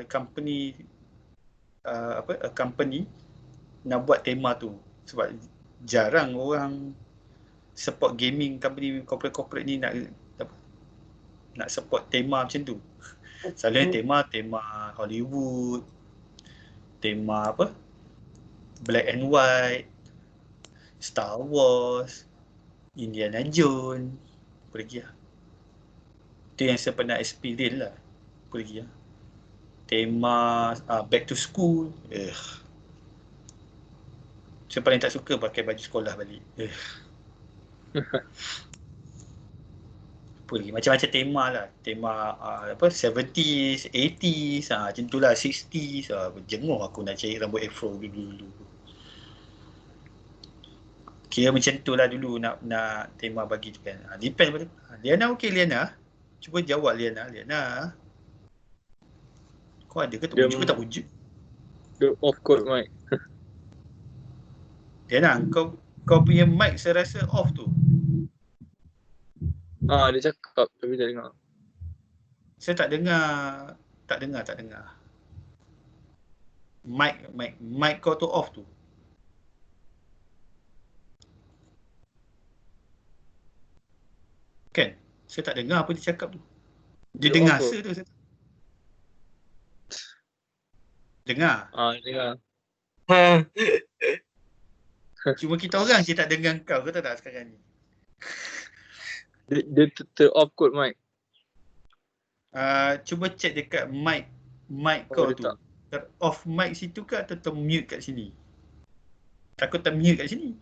company a company nak buat tema tu, sebab jarang orang support gaming company corporate ni nak support tema macam tu. Selalunya tema Hollywood, tema Black and White, Star Wars, Indiana Jones, apa lagi lah. Itu yang saya pernah experience lah. Apa lagi lah. Tema Back to School. Saya paling tak suka pakai baju sekolah balik. Apa lagi? Macam-macam tema lah. Tema 70s, 80s, macam tu lah, 60s. Jenguk aku nak cari rambut afro dulu. Kira macam tu lah dulu nak tema bagi tu kan. Depend pada Liana. Okey Liana. Cuba jawab Liana. Kau ada ke tak wujud ke tak wujud? Dia off code mic. Liana, kau punya mic saya rasa off tu. Dia cakap tapi tak dengar. Saya tak dengar. Mic kau tu off tu. Kan? Saya tak dengar apa dia cakap tu. Dia dengar off tu saya. Dengar. Dengar. Cuma kita orang je tak dengar kau tahu tak sekarang ni. Dia off code mic. Cuba check dekat mic kau tu. Off mic situ ke atau termute kat sini? Takut termute kat sini.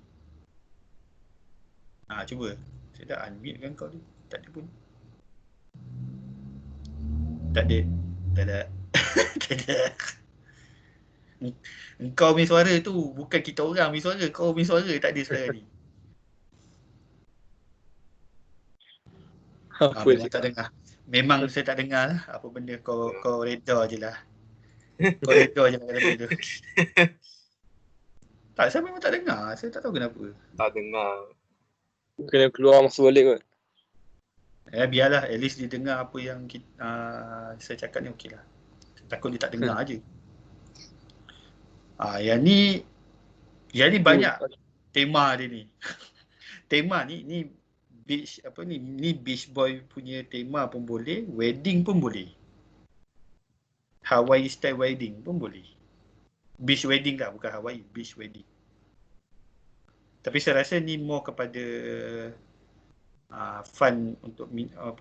Cuba. Saya dah unmute kan kau tu. Tak ada pun. Tak ada. Engkau punya suara tu bukan kita orang punya suara. Kau punya suara tak ada sekarang ni. Memang tak dengar. Memang saya tak dengar lah. Apa benda kau reda je lah. Kau reda je lah kata tu. Tak, saya memang tak dengar. Saya tak tahu kenapa. Tak dengar. Kena keluar masuk balik kot. Biarlah, at least dia dengar apa yang saya cakap ni okey lah. Takut dia tak dengar je. Yang ni banyak tema dia ni. Tema ni beach ni beach boy punya tema pun boleh, wedding pun boleh. Hawaii style wedding pun boleh. Beach wedding lah, bukan Hawaii, beach wedding. Tapi saya rasa ni more kepada fun untuk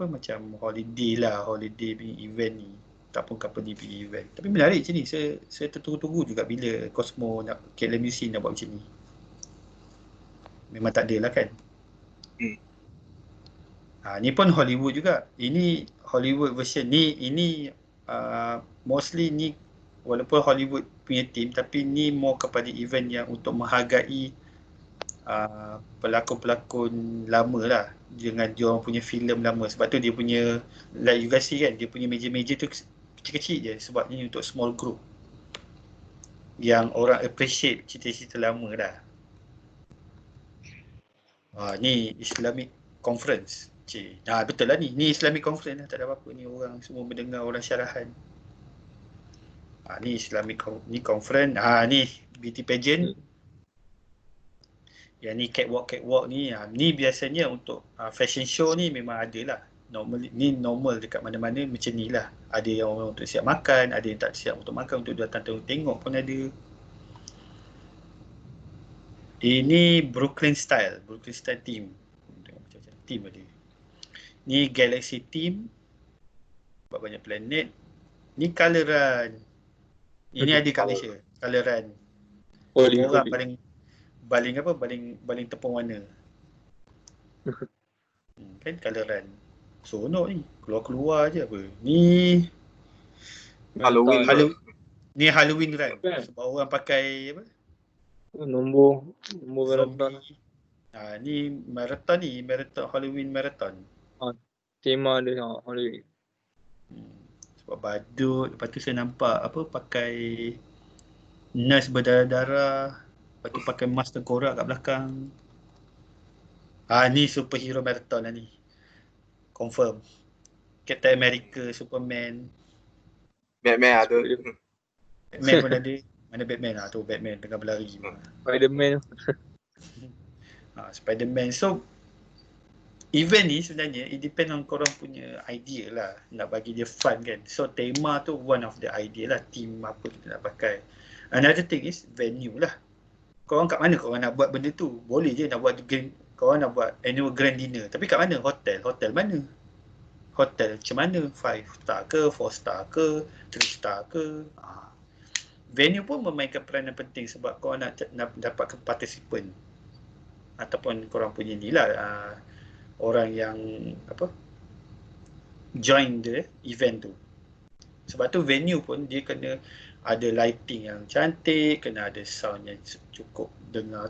macam holiday punya event ni, ataupun company punya event. Tapi menarik macam ni. Saya tertunggu-tunggu juga bila Cosmo KLMUC nak buat macam ni. Memang tak ada lah kan. Ni pun Hollywood juga. Ini Hollywood version ni. Ini mostly ni walaupun Hollywood punya team, tapi ni more kepada event yang untuk menghargai pelakon-pelakon lama lah dengan dia orang punya filem lama. Sebab tu dia punya, like you guys see kan, dia punya meja-meja tu kecil-kecil je sebab ni untuk small group yang orang appreciate cerita-cerita lama dah. Ni Islamic Conference. Betul lah ni Islamic Conference lah, tak ada apa-apa ni, orang semua mendengar orang syarahan. Ni Islamic ni conference. Ni beauty pageant. Yang ni catwalk ni. Ni biasanya untuk fashion show ni memang ada lah. normal dekat mana-mana macam ni lah. Ada yang orang untuk siap makan, ada yang tak siap untuk makan, untuk datang tengok pun ada. Ini Brooklyn Style team. Tengok macam team ada. Ni Galaxy team. Buat banyak planet. Ni Color Run. Ini ada kat Malaysia. Color Run. Orang baling tepung warna. Kan Color Run. Seronok ni. Keluar-keluar je apa. Ni Halloween. Ni Halloween Run. Sebab orang pakai apa? Nombor marathon. Ni marathon Halloween marathon. Tema dia Halloween. Sebab badut. Lepas tu saya nampak apa pakai nurse berdarah-darah. Lepas tu pakai mask tengkorak kat belakang. Ni superhero marathon lah ni. Confirm. Captain America, Superman. Batman ada. Batman pun ada. Mana Batman lah tu, Batman tengah berlari. Spiderman. Spiderman. So event ni sebenarnya it depend on korang punya idea lah, nak bagi dia fun kan. So tema tu one of the idea lah, team apa kita nak pakai. Another thing is venue lah. Korang kat mana korang nak buat benda tu? Boleh je nak buat korang nak buat annual grand dinner, tapi kat mana? Hotel mana? Hotel macam mana? 5 star ke, 4 star ke, 3 star ke? Venue pun memainkan peranan penting sebab korang nak dapatkan participant ataupun korang punya ni lah, orang yang apa join the event tu. Sebab tu venue pun dia kena ada lighting yang cantik, kena ada sound yang cukup dengar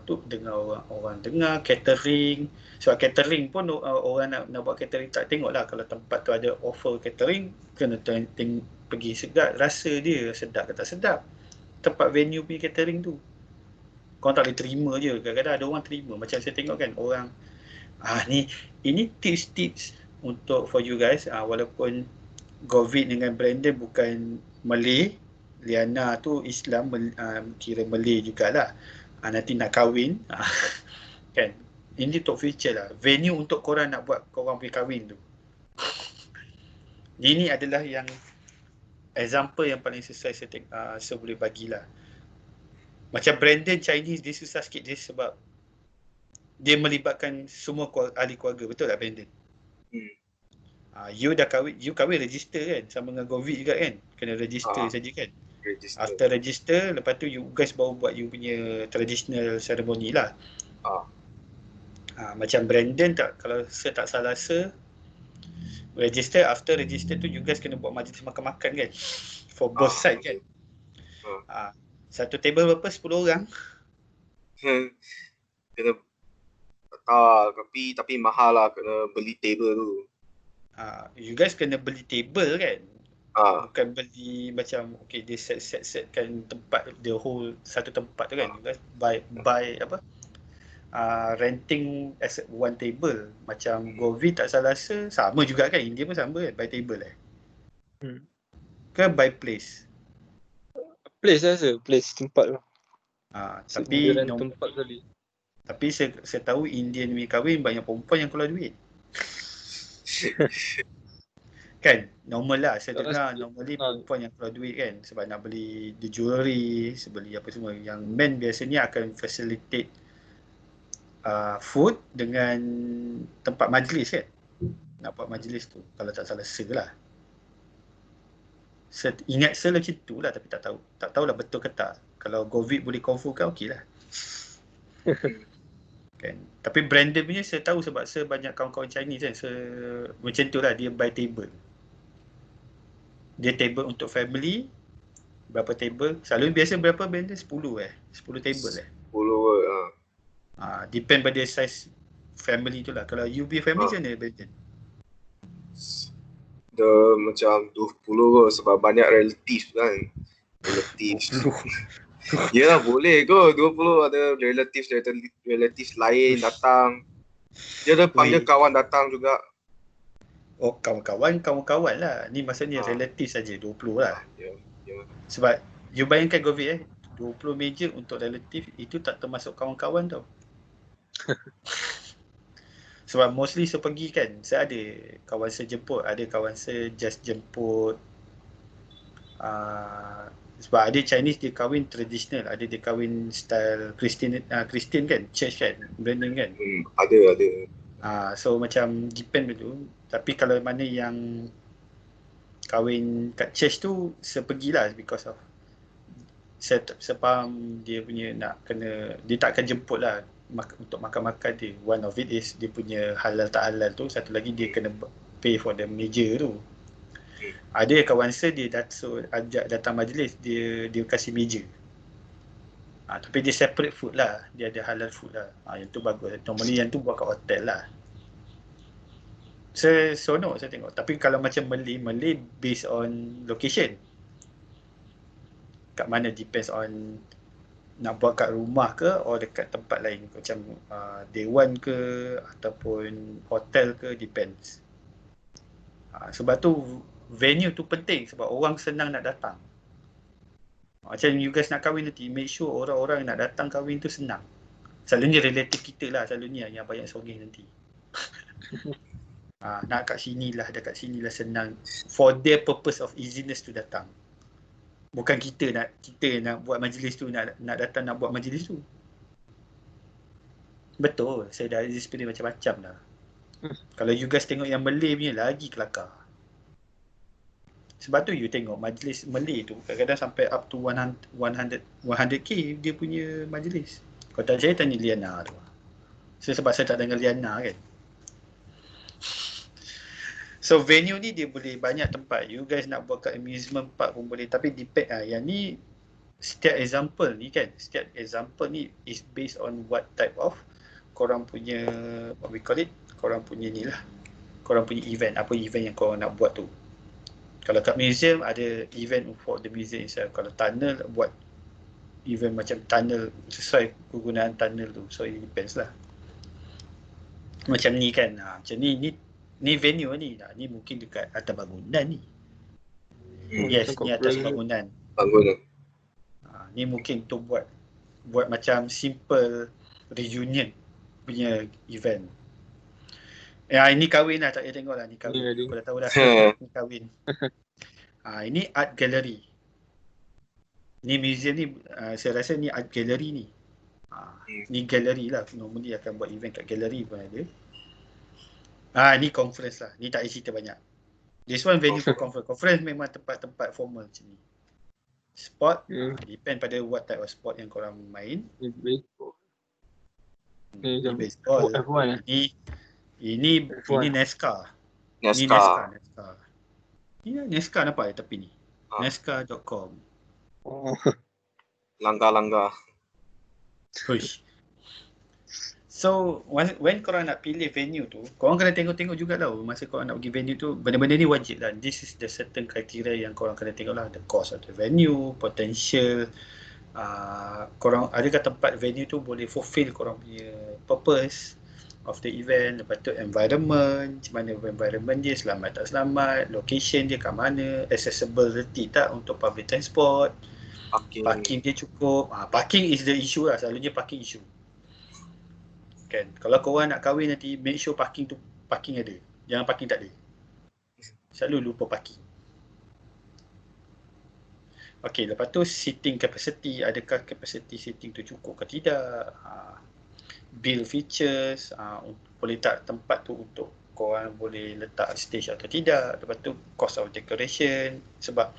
orang dengar, catering. Sebab catering pun orang nak buat catering tak tengok lah, kalau tempat tu ada offer catering kena pergi sedap rasa dia sedap ke tak sedap. Tempat venue punya catering tu korang tak boleh terima je. Kadang-kadang ada orang terima, macam saya tengok kan orang ini tips untuk for you guys, walaupun Govit dengan Brandon bukan Malay, Liana tu Islam, kira Malay jugalah, nanti nak kahwin kan, ini untuk future lah, venue untuk korang nak buat korang punya kahwin tu. Ini adalah yang example yang paling sesuai saya boleh bagilah. Macam Brandon Chinese, dia susah sikit dia sebab dia melibatkan semua ahli keluarga, betul tak Brandon? You dah kahwin, you kahwin register kan, sama dengan Govit juga kan, kena register saja kan. After register, lepas tu you guys baru buat you punya traditional ceremony lah. Macam Brandon tak, kalau saya tak salah register, after register tu you guys kena buat majlis makan-makan kan, for both side kan. Satu table berapa? 10 orang? Kena tapi mahal lah, kena beli table tu. You guys kena beli table kan? Bukan beli macam dia setkan tempat, the whole satu tempat tu kan. You guys buy apa? Renting as one table. Macam Govit tak salah sama juga kan, India pun sama kan, buy table ke buy place? Place tempat tu. Tapi tempat kali. Tapi saya tahu Indian punya kahwin banyak perempuan yang keluar duit. Kan? Normal lah. Saya dengar normally perempuan yang keluar duit kan. Sebab nak beli the jewelry, beli apa semua. Yang men biasanya akan facilitate food dengan tempat majlis kan. Nak buat majlis tu. Kalau tak salah lah. Ingat saya macam tu lah, tapi tak tahulah betul ke tak. Kalau Govit boleh confirm kan okey lah. Kan. Tapi Brandon punya saya tahu sebab saya banyak kawan-kawan Chinese kan, macam tu lah, dia buy table. Dia table untuk family, berapa table, selalu biasa berapa Brandon? 10 table 10 depend pada size family tu lah. Kalau you punya family macam mana Brandon? Dia macam 20 kot, sebab banyak relative kan. Yelah boleh kot, 20 ada relative lain datang. Dia ada panggil kawan datang juga. Kawan-kawan lah. Ni maksudnya relative saja 20 lah. Ya. Sebab you bayangkan Govit 20 meja untuk relative, itu tak termasuk kawan-kawan tau. Sebab mostly saya pergi kan, saya ada kawan saya jemput, ada kawan saya just jemput. Sebab ada Chinese dia kahwin traditional, ada dia kahwin style Christian kan, church kan, Brandon kan. Ada. So macam depend betul. Tapi kalau mana yang kahwin kat church tu, saya pergilah because of saya faham dia punya nak kena, dia tak akan jemput lah untuk makan-makan dia. One of it is dia punya halal tak halal tu, satu lagi dia kena pay for the meja tu. Ada kawan saya dia ajak datang majlis, dia kasih meja. Tapi dia separate food lah, dia ada halal food lah. Yang tu bagus. Normally yang tu buat kat hotel lah. Saya seronok saya tengok. Tapi kalau macam Malay based on location. Kat mana depends on nak buat kat rumah ke atau dekat tempat lain. Macam dewan ke ataupun hotel ke, depends. Sebab tu venue tu penting sebab orang senang nak datang. Macam you guys nak kahwin nanti, make sure orang-orang yang nak datang kahwin tu senang. Selalunya relative kita lah, selalunya yang banyak sogeng nanti. Nak kat sini lah, dekat sini lah senang. For their purpose of easiness to datang. Bukan kita nak buat majlis tu, nak datang nak buat majlis tu. Betul, saya dah experience macam-macam dah. Kalau you guys tengok yang Malay punya lagi kelakar. Sebab tu you tengok majlis Malay tu kadang-kadang sampai up to 100k dia punya majlis. Kalau tak saya tanya Liana tu. Sebab saya tak dengar Liana kan. So venue ni dia boleh banyak tempat. You guys nak buat kat amusement park pun boleh. Tapi depend yang ni setiap example ni kan. Setiap example ni is based on what type of korang punya, what we call it, korang punya ni lah. Korang punya event. Apa event yang korang nak buat tu. Kalau kat museum ada event for the museum itself. Kalau tunnel buat event macam tunnel sesuai kegunaan tunnel tu. So it depends lah. Macam ni kan. Macam ni venue ni. Ni mungkin dekat atas bangunan ni. Yes, ni atas bangunan. Ni mungkin untuk buat macam simple reunion punya event. Ini kahwin lah, tak payah tengok lah. Ni kahwin. Kau dah tahu dah. Ni kahwin. Ini art gallery. Ni museum ni, saya rasa ni art gallery ni. Ni gallery lah. Normally akan buat event kat gallery pun ada. Ni conference lah. Ni tak payah cerita banyak. This one venue for conference. Conference memang tempat-tempat formal macam ni. Sport, depend pada what type of sport yang korang main. Ni baseball. Ini NASCAR. Ni NASCAR. Ni NASCAR nampak di tepi ni. NASCAR.com. Langgar. Push. So when korang nak pilih venue tu, korang kena tengok-tengok juga tau. Masa korang nak pergi venue tu, benda-benda ni wajib lah. This is the certain criteria yang korang kena tengok lah. The cost of the venue, potential, korang adakah tempat venue tu boleh fulfill korang punya purpose of the event. Lepas tu environment, macam mana environment dia, selamat tak selamat, location dia kat mana, accessibility tak untuk public transport, parking dia cukup. Parking is the issue lah, selalunya parking issue kan. Kalau korang nak kahwin nanti, make sure parking ada, jangan parking tak ada. Selalu lupa parking. Okey, lepas tu seating capacity, adakah capacity seating tu cukup ke tidak, build features, boleh tak tempat tu untuk korang boleh letak stage atau tidak. Lepas tu cost of decoration, sebab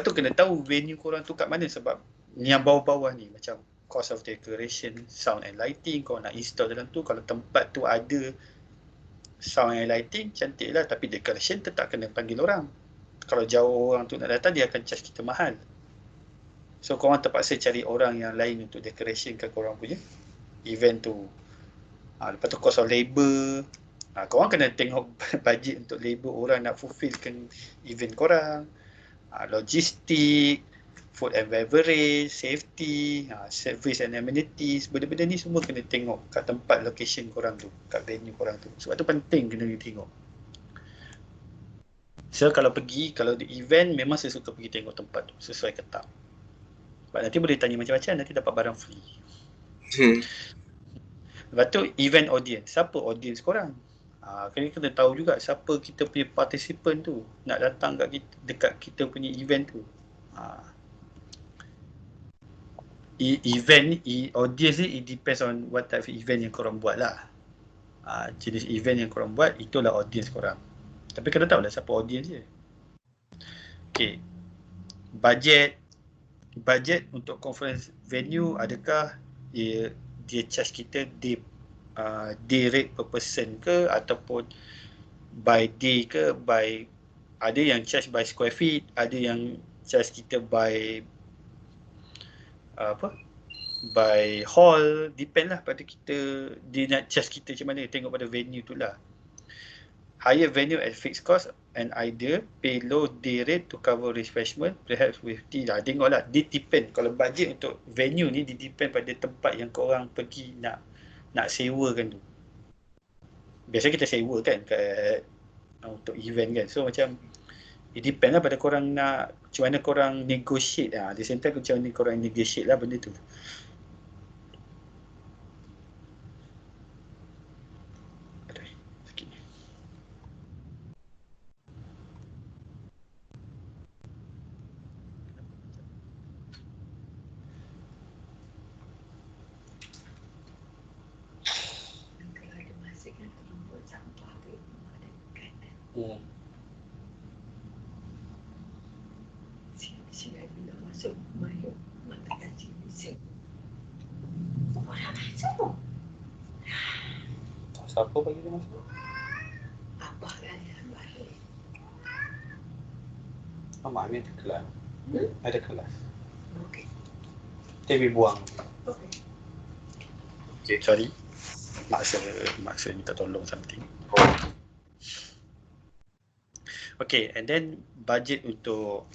tu kena tahu venue korang tu kat mana. Sebab ni yang bawah-bawah ni macam cost of decoration, sound and lighting, korang nak install dalam tu. Kalau tempat tu ada sound and lighting, cantik lah, tapi decoration tetap kena panggil orang. Kalau jauh orang tu nak datang, dia akan charge kita mahal. So korang terpaksa cari orang yang lain untuk decoration ke korang punya event tu. Lepas tu cost of labor, korang kena tengok budget untuk labor orang nak fulfillkan event korang, logistik, food and beverage, safety, service and amenities. Benda-benda ni semua kena tengok kat tempat location korang tu, kat venue korang tu. Sebab tu penting kena tengok. So kalau di event, memang saya suka pergi tengok tempat tu sesuai ke tak. Sebab nanti boleh tanya macam-macam, nanti dapat barang free. Lepas tu event audience. Siapa audience korang? Kena tahu juga siapa kita punya participant tu nak datang kat kita, dekat kita punya event tu. Event ni, audience ni, it depends on what type of event yang korang buat lah. Jenis event yang korang buat, itulah audience korang. Tapi kena tahu lah siapa audience dia. Okay. Budget untuk conference venue, adakah dia charge kita day rate per person ke, ataupun by day ke, ada yang charge by square feet, ada yang charge kita by by hall, depend lah pada kita, dia nak charge kita macam mana, tengok pada venue tu lah. Hire venue at fixed cost and either pay low day rate to cover refreshment, perhaps with tea lah. Tengok lah, dia depend. Kalau budget untuk venue ni, dia depend pada tempat yang korang pergi nak sewakan tu. Biasa kita sewa kan untuk event kan. So macam, it depend lah pada korang nak, macam mana korang negotiate lah. Di same time macam mana korang negotiate lah benda tu. Sila bila masuk mayuk mata kaji bising. Orang masuk. Siapa bagi dia masuk? Abah kalian balik. Mak ni ada kelas. Ada kelas. Okey. Tapi buang. Okey. Okay, sorry. Maksa minta tolong something. Okay, and then budget untuk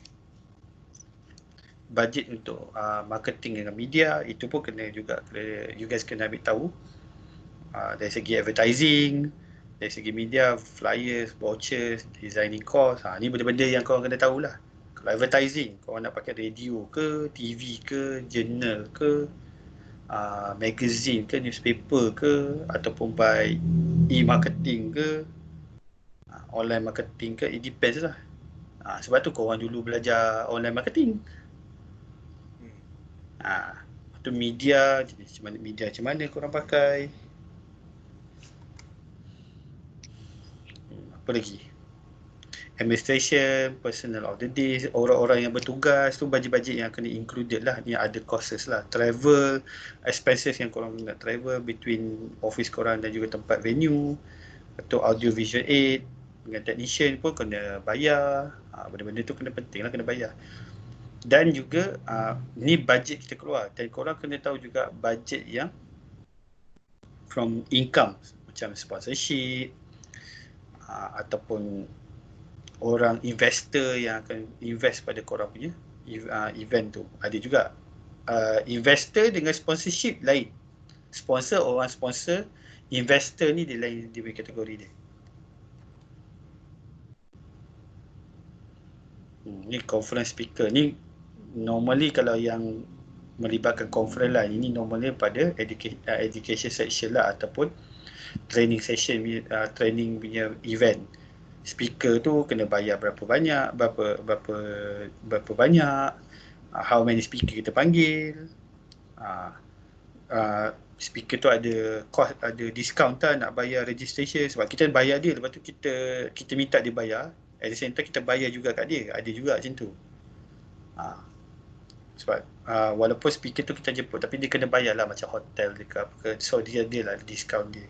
marketing dengan media, itu pun kena juga, you guys kena ambil tahu. Dari segi advertising, dari segi media, flyers, vouchers, designing cost, ni benda-benda yang korang kena tahulah. Kalau advertising, korang nak pakai radio ke, TV ke, journal ke, magazine ke, newspaper ke, ataupun by e-marketing ke, online marketing ke, it depends lah. Sebab tu korang dulu belajar online marketing. Tu media macam mana korang pakai. Apa lagi? Administration, personal of the day, orang-orang yang bertugas tu, bajet-bajet yang kena included lah. Ni ada costs lah. Travel, expenses yang korang nak travel between office korang dan juga tempat venue, atau audio visual aid dengan technician pun kena bayar. Benda-benda tu kena penting lah, kena bayar. Dan juga ni budget kita keluar, dan korang kena tahu juga budget yang from income, macam sponsorship, ataupun orang investor yang akan invest pada korang punya event tu. Ada juga investor dengan sponsorship lain. Orang sponsor, investor ni dia lain, dia punya kategori dia. Ni conference speaker ni normally kalau yang melibatkan conference lah, ini normalnya pada education section lah, ataupun training session, training punya event. Speaker tu kena bayar berapa banyak, how many speaker kita panggil. Speaker tu ada cost, ada discount tak nak bayar registration, sebab kita bayar dia, lepas tu kita minta dia bayar, at the same time kita bayar juga kat dia. Ada juga macam tu. Sebab walaupun speaker tu kita jemput, tapi dia kena bayar lah macam hotel dia ke apa ke. So dia lah discount dia.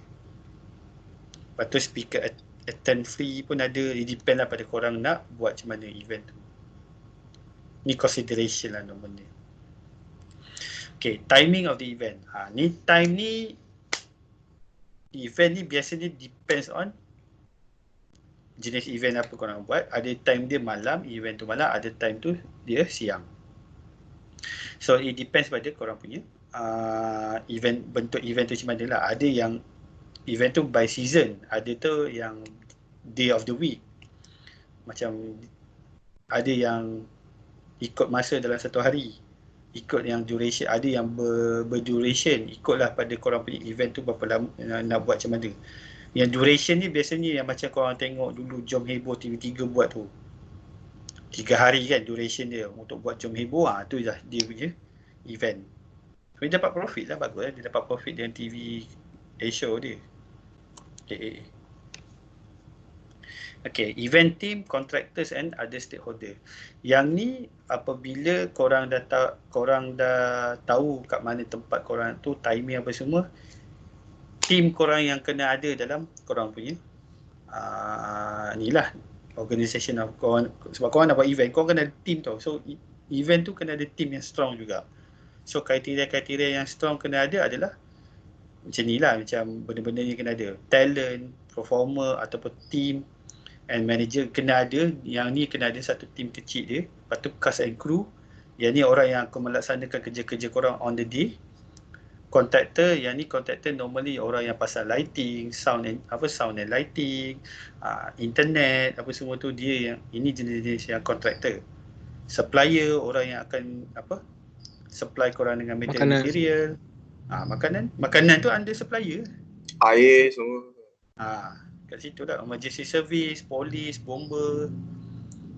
Lepas tu speaker attend free pun ada. It depend lah pada korang nak buat macam mana event tu. Ni consideration lah normalnya. Okay, timing of the event. Event ni biasanya depends on jenis event apa korang buat. Ada time dia malam, event tu malam. Ada time tu dia siang. So it depends pada korang punya bentuk event tu macam mana lah. Ada yang event tu by season, ada tu yang day of the week. Macam ada yang ikut masa dalam satu hari. ikut yang duration, ada yang berduration, ikutlah pada korang punya event tu berapa lama nak buat macam mana. Yang duration ni biasanya yang macam korang tengok dulu Jom Heboh TV3 buat tu, 3 hari kan duration dia untuk buat Jom Heboh. Tu lah dia punya event. Dia dapat profit lah, bagus lah. Dia dapat profit dengan TV Asia dia. Okay, event team, contractors and other stakeholder. Yang ni apabila korang dah tahu kat mana tempat korang tu, timing apa semua, team korang yang kena ada dalam korang punya ni lah organisation of korang. Sebab korang nak buat event, korang kena ada team tau. So event tu kena ada team yang strong juga. So kriteria-kriteria yang strong kena ada adalah macam ni lah, macam benda-benda ni kena ada. Talent, performer ataupun team and manager kena ada. Yang ni kena ada satu team kecil dia. Lepas tu cast and crew, yang ni orang yang akan melaksanakan kerja-kerja korang on the day. Contractor, yang ni contractor normally orang yang pasal lighting, sound and lighting, internet, apa semua tu dia yang, ini jenis-jenis yang contractor. Supplier, orang yang akan supply korang dengan material. Makanan tu under supplier. Air semua. Kat situ lah. Emergency service, polis, bomber,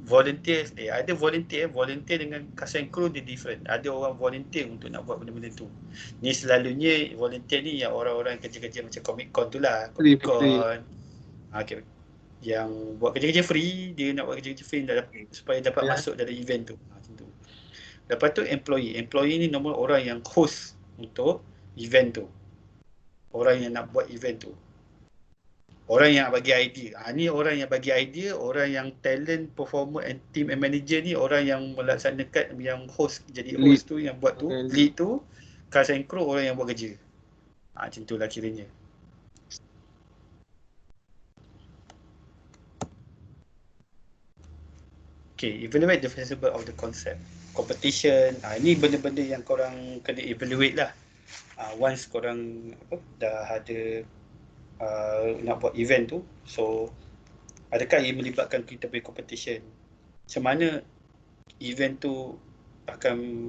volunteer. Ada volunteer dengan cast and crew dia different. Ada orang volunteer untuk nak buat benda-benda tu. Ni selalunya volunteer ni yang orang-orang kerja-kerja macam Comic Con tu lah. Comic Con. Okay. Yang buat kerja-kerja free, dia nak buat kerja-kerja free supaya dapat masuk dalam event tu. Macam tu. Lepas tu employee. Employee ni normal orang yang host untuk event tu. Orang yang nak buat event tu. Orang yang bagi idea. Ni orang yang bagi idea, orang yang talent, performer and team and manager ni orang yang melaksanakan, yang host, jadi host tu, yang buat tu, lead tu, cast and crew orang yang buat kerja. Macam tu lah kiranya. Okay, evaluate the feasible of the concept. Competition, ni benda-benda yang korang kena evaluate lah. Once korang dah ada nak buat event tu, so adakah ia melibatkan kita punya competition? Macam mana event tu akan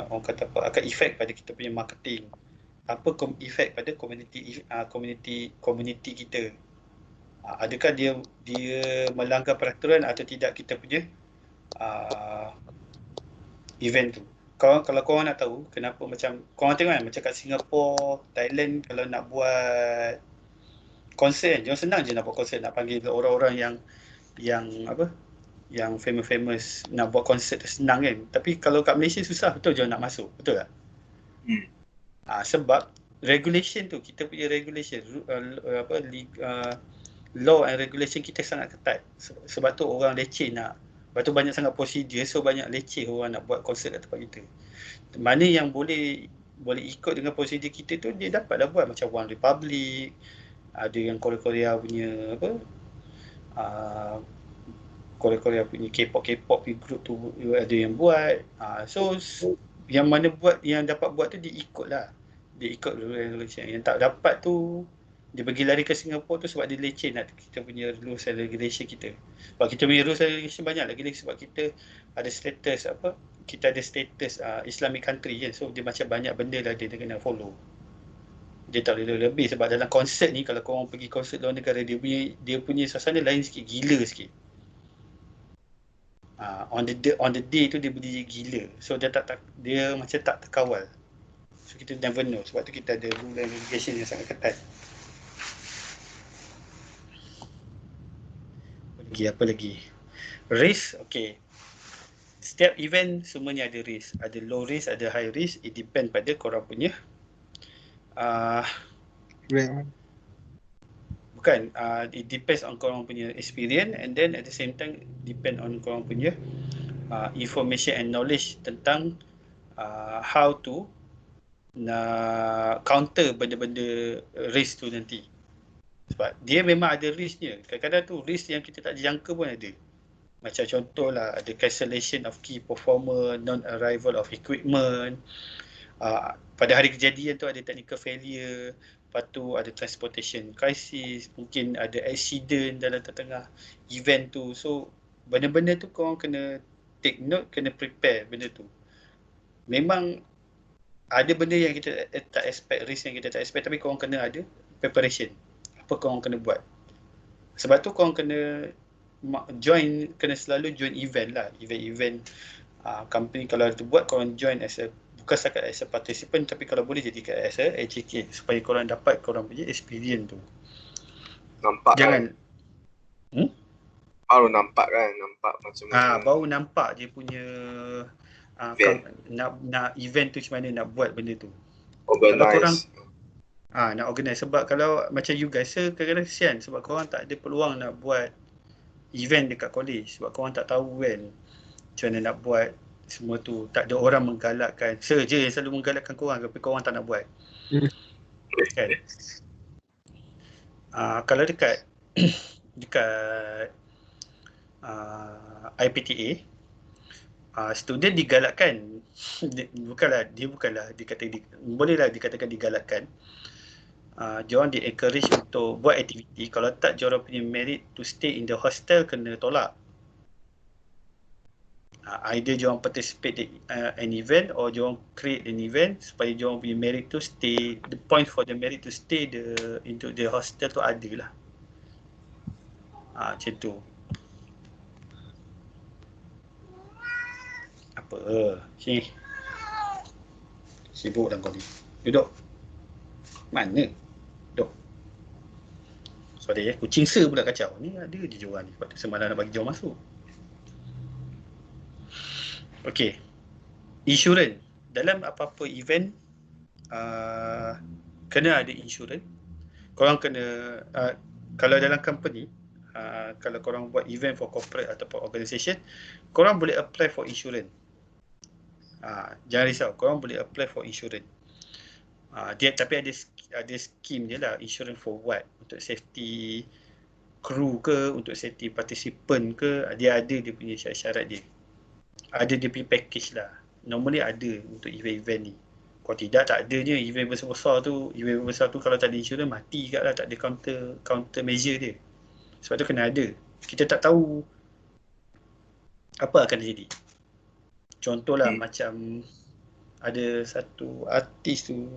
orang kata apa, akan efek pada kita punya marketing? Apa efek pada community kita? Adakah dia melanggar peraturan atau tidak kita punya event tu? Kalau korang nak tahu kenapa, macam korang tengok kan, macam kat Singapore, Thailand, kalau nak buat konsert, jangan senang je nak buat konsert, nak panggil orang-orang yang famous nak buat konsert tu senang kan. Tapi kalau kat Malaysia susah betul je nak masuk, betul tak? Sebab regulation tu, kita punya regulation, law and regulation kita sangat ketat. Sebab tu orang leceh nak. Lepas tu banyak sangat prosedur, so banyak leceh orang nak buat konsert kat tempat kita. Mana yang boleh ikut dengan prosedur kita tu, dia dapatlah buat. Macam One Republic, ada yang Korea punya Korea punya K-pop group tu ada yang buat. So yang mana buat, yang dapat buat tu dia ikut lah. Dia ikut regulation. Yang tak dapat tu dia pergi lari ke Singapura tu sebab dia leceh nak kita punya rules and regulation kita. Sebab kita punya rules and regulation banyak lagi sebab kita ada status kita ada status Islamic country kan. So dia macam banyak benda lah dia kena follow. Dia tak boleh lebih sebab dalam konsert ni, kalau korang pergi konsert luar negara, dia punya suasana lain sikit, gila sikit. On the day tu dia berdiri gila. So dia macam tak terkawal. So kita never know. Sebab tu kita ada rule and regulation yang sangat ketat. Apa lagi? Risk, okay. Setiap event semuanya ada risk. Ada low risk, ada high risk. It depend pada korang punya it depends on korang punya experience, and then at the same time depend on korang punya information and knowledge tentang how to counter benda-benda risk tu nanti. Sebab dia memang ada risknya. Kadang-kadang tu risk yang kita tak jangka pun ada. Macam contohlah ada cancellation of key performer, non-arrival of equipment. Pada hari kejadian tu ada technical failure. Lepas tu ada transportation crisis. Mungkin ada accident dalam tengah event tu. So benda-benda tu korang kena take note, kena prepare benda tu. Memang ada benda yang kita tak expect, risk yang kita tak expect, tapi korang kena ada preparation. Apa korang kena buat. Sebab tu korang kena join, kena selalu join event lah. Event-event company kalau ada buat, korang join as a, bukan setakat as a participant, tapi kalau boleh jadikan as a educate supaya korang dapat korang punya experience tu. Nampak Jangan kan? Baru nampak kan, nampak macam mana. baru nampak dia punya nak event tu macam mana nak buat benda tu. Kalau korang Organize. nak organize, sebab kalau macam you guys kadang-kadang kesian sebab korang tak ada peluang nak buat event dekat college sebab korang tak tahu kan macam mana nak buat semua tu. Tak ada orang menggalakkan. Sir je yang selalu menggalakkan korang tapi korang tak nak buat. Kan? Kalau dekat IPTA, student digalakkan. bukanlah bolehlah dikatakan digalakkan. Diorang di encourage untuk buat aktiviti. Kalau tak, diorang punya merit to stay in the hostel kena tolak. Either diorang participate an event or diorang create an event supaya diorang punya merit to stay, the point for the merit to stay into the hostel tu ada lah. Macam tu. Apa? Sini. Sibuk dah kau ni. Duduk. Mana? Duduk. Sorry kucing ser pula kacau. Ni ada je joran ni. Lepas tu semalam nak bagi jauh masuk. Okey. Insurans. Dalam apa-apa event, kena ada insurans. Korang kena, kalau dalam company, kalau korang buat event for corporate ataupun organisation, korang boleh apply for insurans. Jangan risau, korang boleh apply for insurans. Tapi ada skim je lah. Insurance for what? Untuk safety crew ke, untuk safety participant ke, dia ada dia punya syarat-syarat dia. Ada dia punya package lah. Normally ada untuk event-event ni. Kalau tidak, tak adanya event besar-besar tu. Event besar tu kalau tak ada insurans, mati kat lah. Tak ada counter measure dia. Sebab tu kena ada. Kita tak tahu apa akan terjadi. Contohlah macam ada satu artis tu,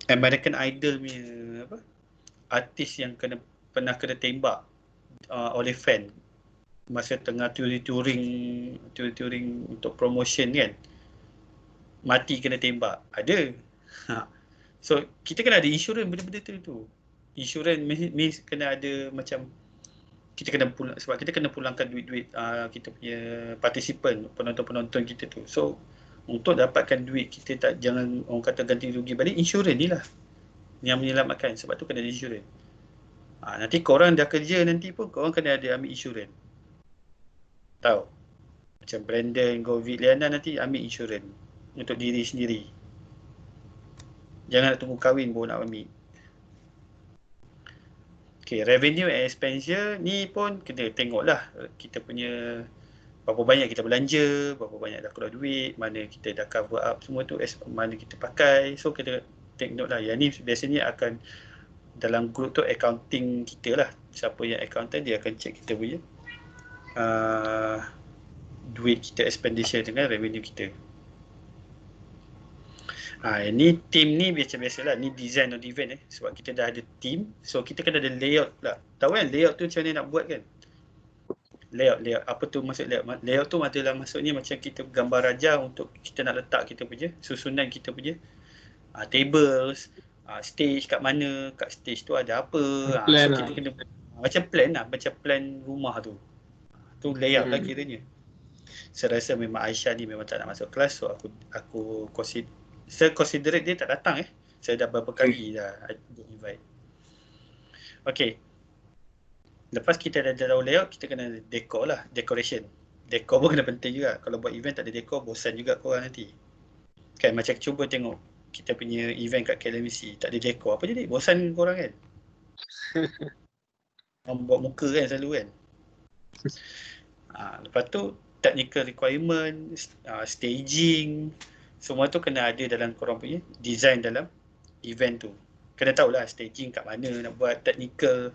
American Idol punya artis yang pernah kena tembak oleh fan masa tengah touring untuk promotion kan, mati kena tembak. Ada. So kita kena ada insurans benda-benda tu. Insurans means kena ada macam kita kena sebab kita kena pulangkan duit-duit kita punya participant, penonton-penonton kita tu. So untuk dapatkan duit kita jangan orang kata ganti rugi balik, insurans ni lah yang menyelamatkan. Sebab tu kena ada insurans. Nanti korang dah kerja nanti pun korang kena ada ambil insurans. Tahu? Macam Brandon, Govit, Liana nanti ambil insurans untuk diri sendiri. Jangan nak tunggu kahwin baru nak ambil. Okay, revenue and expenditure ni pun kena tengok lah kita punya berapa banyak kita belanja, berapa banyak dah keluar duit, mana kita dah cover up semua tu, mana kita pakai. So kita take note lah. Yang ni biasanya akan dalam group tu accounting kita lah. Siapa yang accountant dia akan check kita punya duit kita, expenditure dengan revenue kita. Ni team ni biasa-biasalah. Ni design of event sebab kita dah ada team. So kita kena ada layout lah. Tahu kan layout tu macam mana nak buat kan? Layout. Apa tu maksud layout? Layout tu adalah maksudnya macam kita gambar rajah untuk kita nak letak kita punya susunan kita punya tables, stage kat mana, kat stage tu ada apa. So kita kena macam plan lah, macam plan rumah tu. Tu layout lah kiranya. Saya rasa memang Aisyah ni memang tak nak masuk kelas, so aku considerate dia tak datang Saya dah beberapa kali dah invite. Okay. Lepas kita dah tahu layout, kita kena decor lah, decoration. Decor pun kena penting juga. Kalau buat event tak ada decor, bosan juga korang nanti. Kan macam cuba tengok kita punya event kat KLMC, tak ada decor, apa jadi? Bosan korang kan? Orang buat muka kan selalu kan? Lepas tu technical requirement, staging, semua tu kena ada dalam korang punya design dalam event tu. Kena tahulah staging kat mana nak buat, technical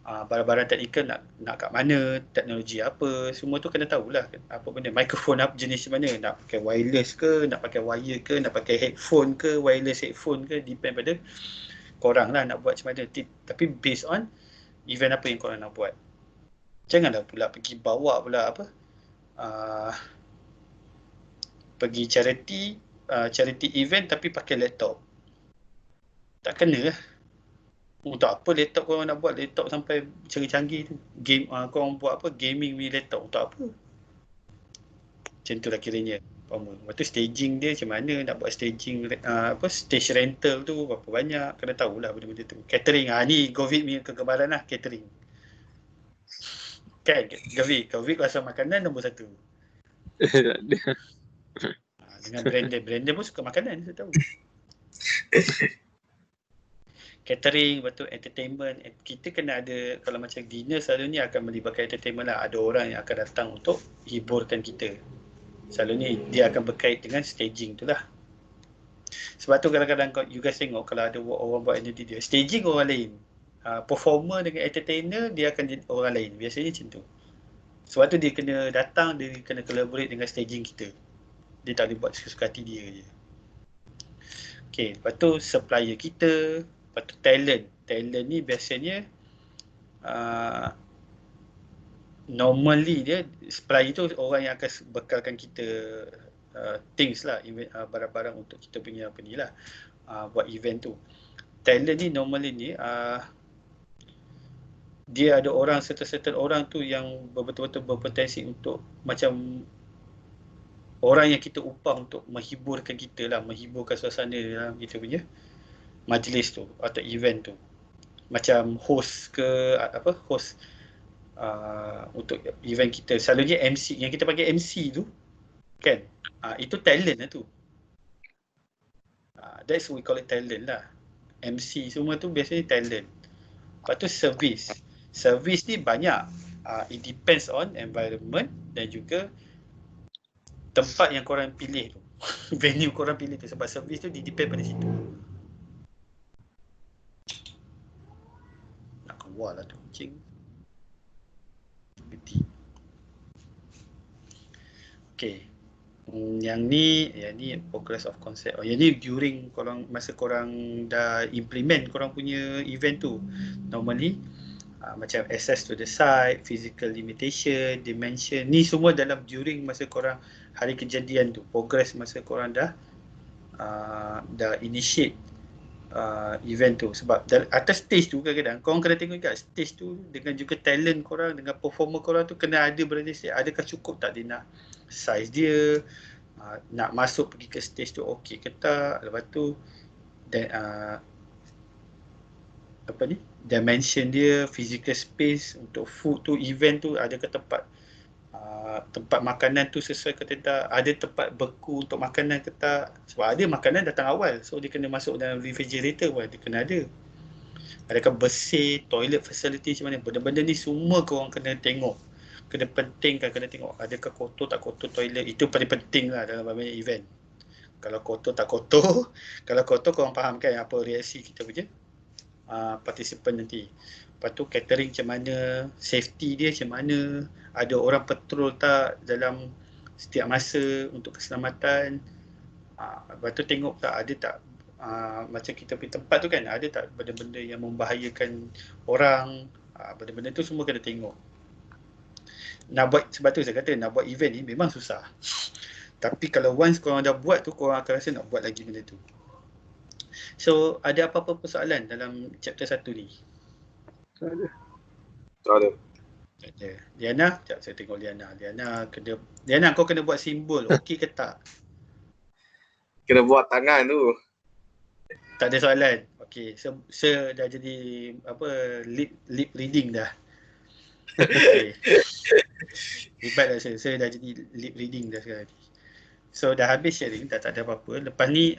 barang-barang teknikal nak kat mana, teknologi apa, semua tu kena tahulah apa benda, mikrofon apa jenis mana, nak pakai wireless ke, nak pakai wire ke, nak pakai headphone ke, wireless headphone ke, depend pada korang lah nak buat macam mana. Tapi based on event apa yang korang nak buat. Janganlah pula pergi bawa pula apa, pergi charity event tapi pakai laptop. Tak kena lah. Untuk apa laptop korang nak buat laptop sampai canggih-canggih tu? Game korang buat apa? Gaming punya laptop untuk apa? Macam tu lah kiranya. Lepas tu staging dia macam mana, nak buat staging stage rental tu berapa banyak, kena tahulah benda-benda tu. Catering, ni COVID punya kegemaran lah, catering. Kan COVID pasal makanan nombor 1. Dengan Brandon pun suka makanan, saya tahu. Catering, lepas tu entertainment. Kita kena ada, kalau macam dinner selalunya akan melibatkan entertainment lah. Ada orang yang akan datang untuk hiburkan kita. Selalunya dia akan berkait dengan staging tu lah. Sebab tu kadang-kadang you guys tengok kalau ada orang buat energy dia, staging orang lain, performer dengan entertainer dia akan jadi orang lain. Biasanya macam tu. Sebab tu dia kena datang, dia kena collaborate dengan staging kita. Dia tak boleh buat sesuka hati dia je. Okay, lepas tu supplier kita. Lepas tu talent ni biasanya normally dia supplier tu orang yang akan bekalkan kita things lah, barang-barang untuk kita punya apa ni lah, buat event tu. Talent ni normally ni dia ada orang, certain orang tu yang betul-betul berpotensi untuk macam orang yang kita upah untuk menghiburkan kita lah, menghiburkan suasana dalam kita punya majlis tu atau event tu. Macam host ke host untuk event kita. Selalunya MC, yang kita panggil MC tu kan, itu talent lah tu. That's what we call it, talent lah. MC semua tu biasanya talent. Lepas tu service ni banyak, it depends on environment dan juga tempat yang korang pilih tu. Venue korang pilih tu, sebab service tu depend pada situ. Nak keluar lah tu kucing. Beti. Okay. Yang ni progress of concept. Yang ni during masa korang dah implement korang punya event tu. Normally macam access to the site, physical limitation, dimension, ni semua dalam during masa korang hari kejadian tu. Progress masa korang dah initiate event tu. Sebab atas stage tu kadang-kadang korang kena tengok kat stage tu dengan juga talent korang, dengan performer korang tu kena ada berada stage. Adakah cukup tak dia nak size dia, nak masuk pergi ke stage tu okey ke tak. Lepas tu dimension dia, physical space untuk food tu, event tu adakah tempat makanan tu sesuai ke tak, ada tempat beku untuk makanan ke tak. Sebab ada makanan datang awal, so dia kena masuk dalam refrigerator pun dia kena ada. Adakah bersih, toilet facility macam mana, benda-benda ni semua korang kena tengok, kena pentingkan, kena tengok adakah kotor tak kotor toilet. Itu paling penting lah dalam banyak event. Kalau kotor tak kotor, kalau kotor korang faham kan apa reaksi kita punya partisipan nanti. Lepas tu catering macam mana, safety dia macam mana, ada orang patrol tak dalam setiap masa untuk keselamatan. Lepas tu tengok tak ada tak macam kita pergi tempat tu kan, ada tak benda-benda yang membahayakan orang. Benda-benda tu semua kena tengok. Sebab tu saya kata nak buat event ni memang susah. Tapi kalau once korang dah buat tu, korang akan rasa nak buat lagi benda tu. So, ada apa-apa persoalan dalam chapter 1 ni? Tak ada. Liana, sekejap saya tengok Liana. Liana, kau kena buat simbol, okey ke tak? Kena buat tangan tu. Tak ada soalan. Okey, Sir dah jadi lip reading dah. Okay. Hebat dah Sir dah jadi lip reading dah sekarang. So dah habis sharing, tak ada apa-apa. Lepas ni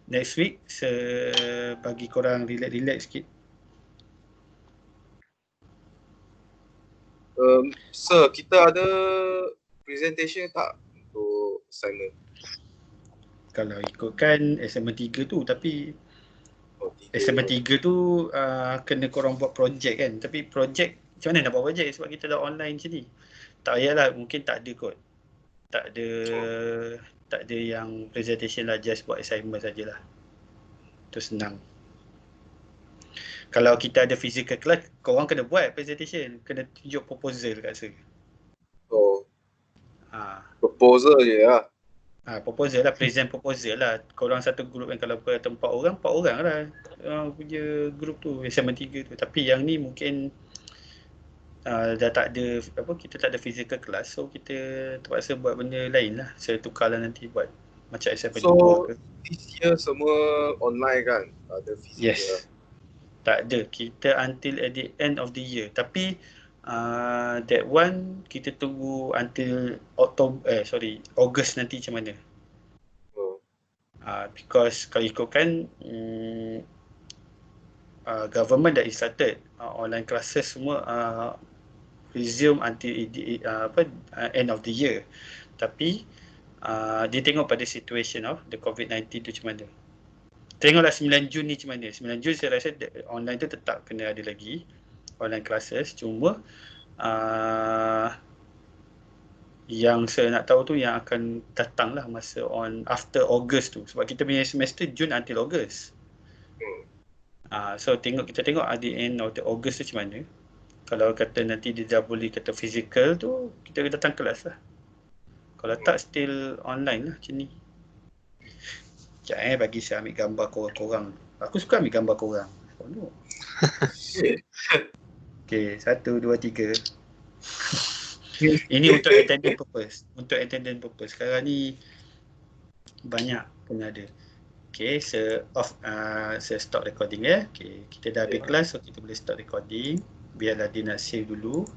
next week saya bagi korang relax sikit. Sir, kita ada presentation tak untuk assignment? Kalau ikutkan assignment 3 tu, tapi Oh, 3. Assignment 3 tu kena korang buat projek kan. Tapi projek, macam mana nak buat projek sebab kita dah online macam ni. Tak payahlah, mungkin tak ada kot. Tak ada yang presentation lah, just buat assignment sajalah. Tu senang. Kalau kita ada physical class, korang kena buat presentation, kena tunjuk proposal kat saya. Oh, Ha, proposal je lah. proposal lah, present proposal lah. Korang satu group kan, kalau kata 4 orang lah punya group tu, assignment 3 tu. Tapi yang ni mungkin dah tak ada kita tak ada physical class, so kita terpaksa buat benda lain lah. Saya tukarlah nanti buat macam assignment 2 ke. This year semua online kan? Tak ada physical. Yes. Tak ada. Kita until at the end of the year. Tapi that one kita tunggu until August nanti macam mana. Oh. Because kalau ikutkan government dah started online classes semua resume until end of the year. Tapi dia tengok pada situation of the COVID-19 tu macam mana. Tengoklah 9 Jun ni macam mana. 9 Jun saya rasa online tu tetap kena ada lagi online classes. Cuma yang saya nak tahu tu yang akan datang lah masa after August tu. Sebab kita punya semester Jun until August. So kita tengok at the end of the August tu macam mana. Kalau kata nanti dia dah boleh kata physical tu, kita datang kelas lah. Kalau tak still online lah macam ni. Sekejap bagi saya ambil gambar korang. Aku suka ambil gambar korang. Okay, 1, 2, 3. Ini untuk attendance purpose. Sekarang ni banyak pun ada. Okay, saya stop recording ya. Okay, kita dah habis kelas, so kita boleh stop recording. Biarlah dia nak save dulu.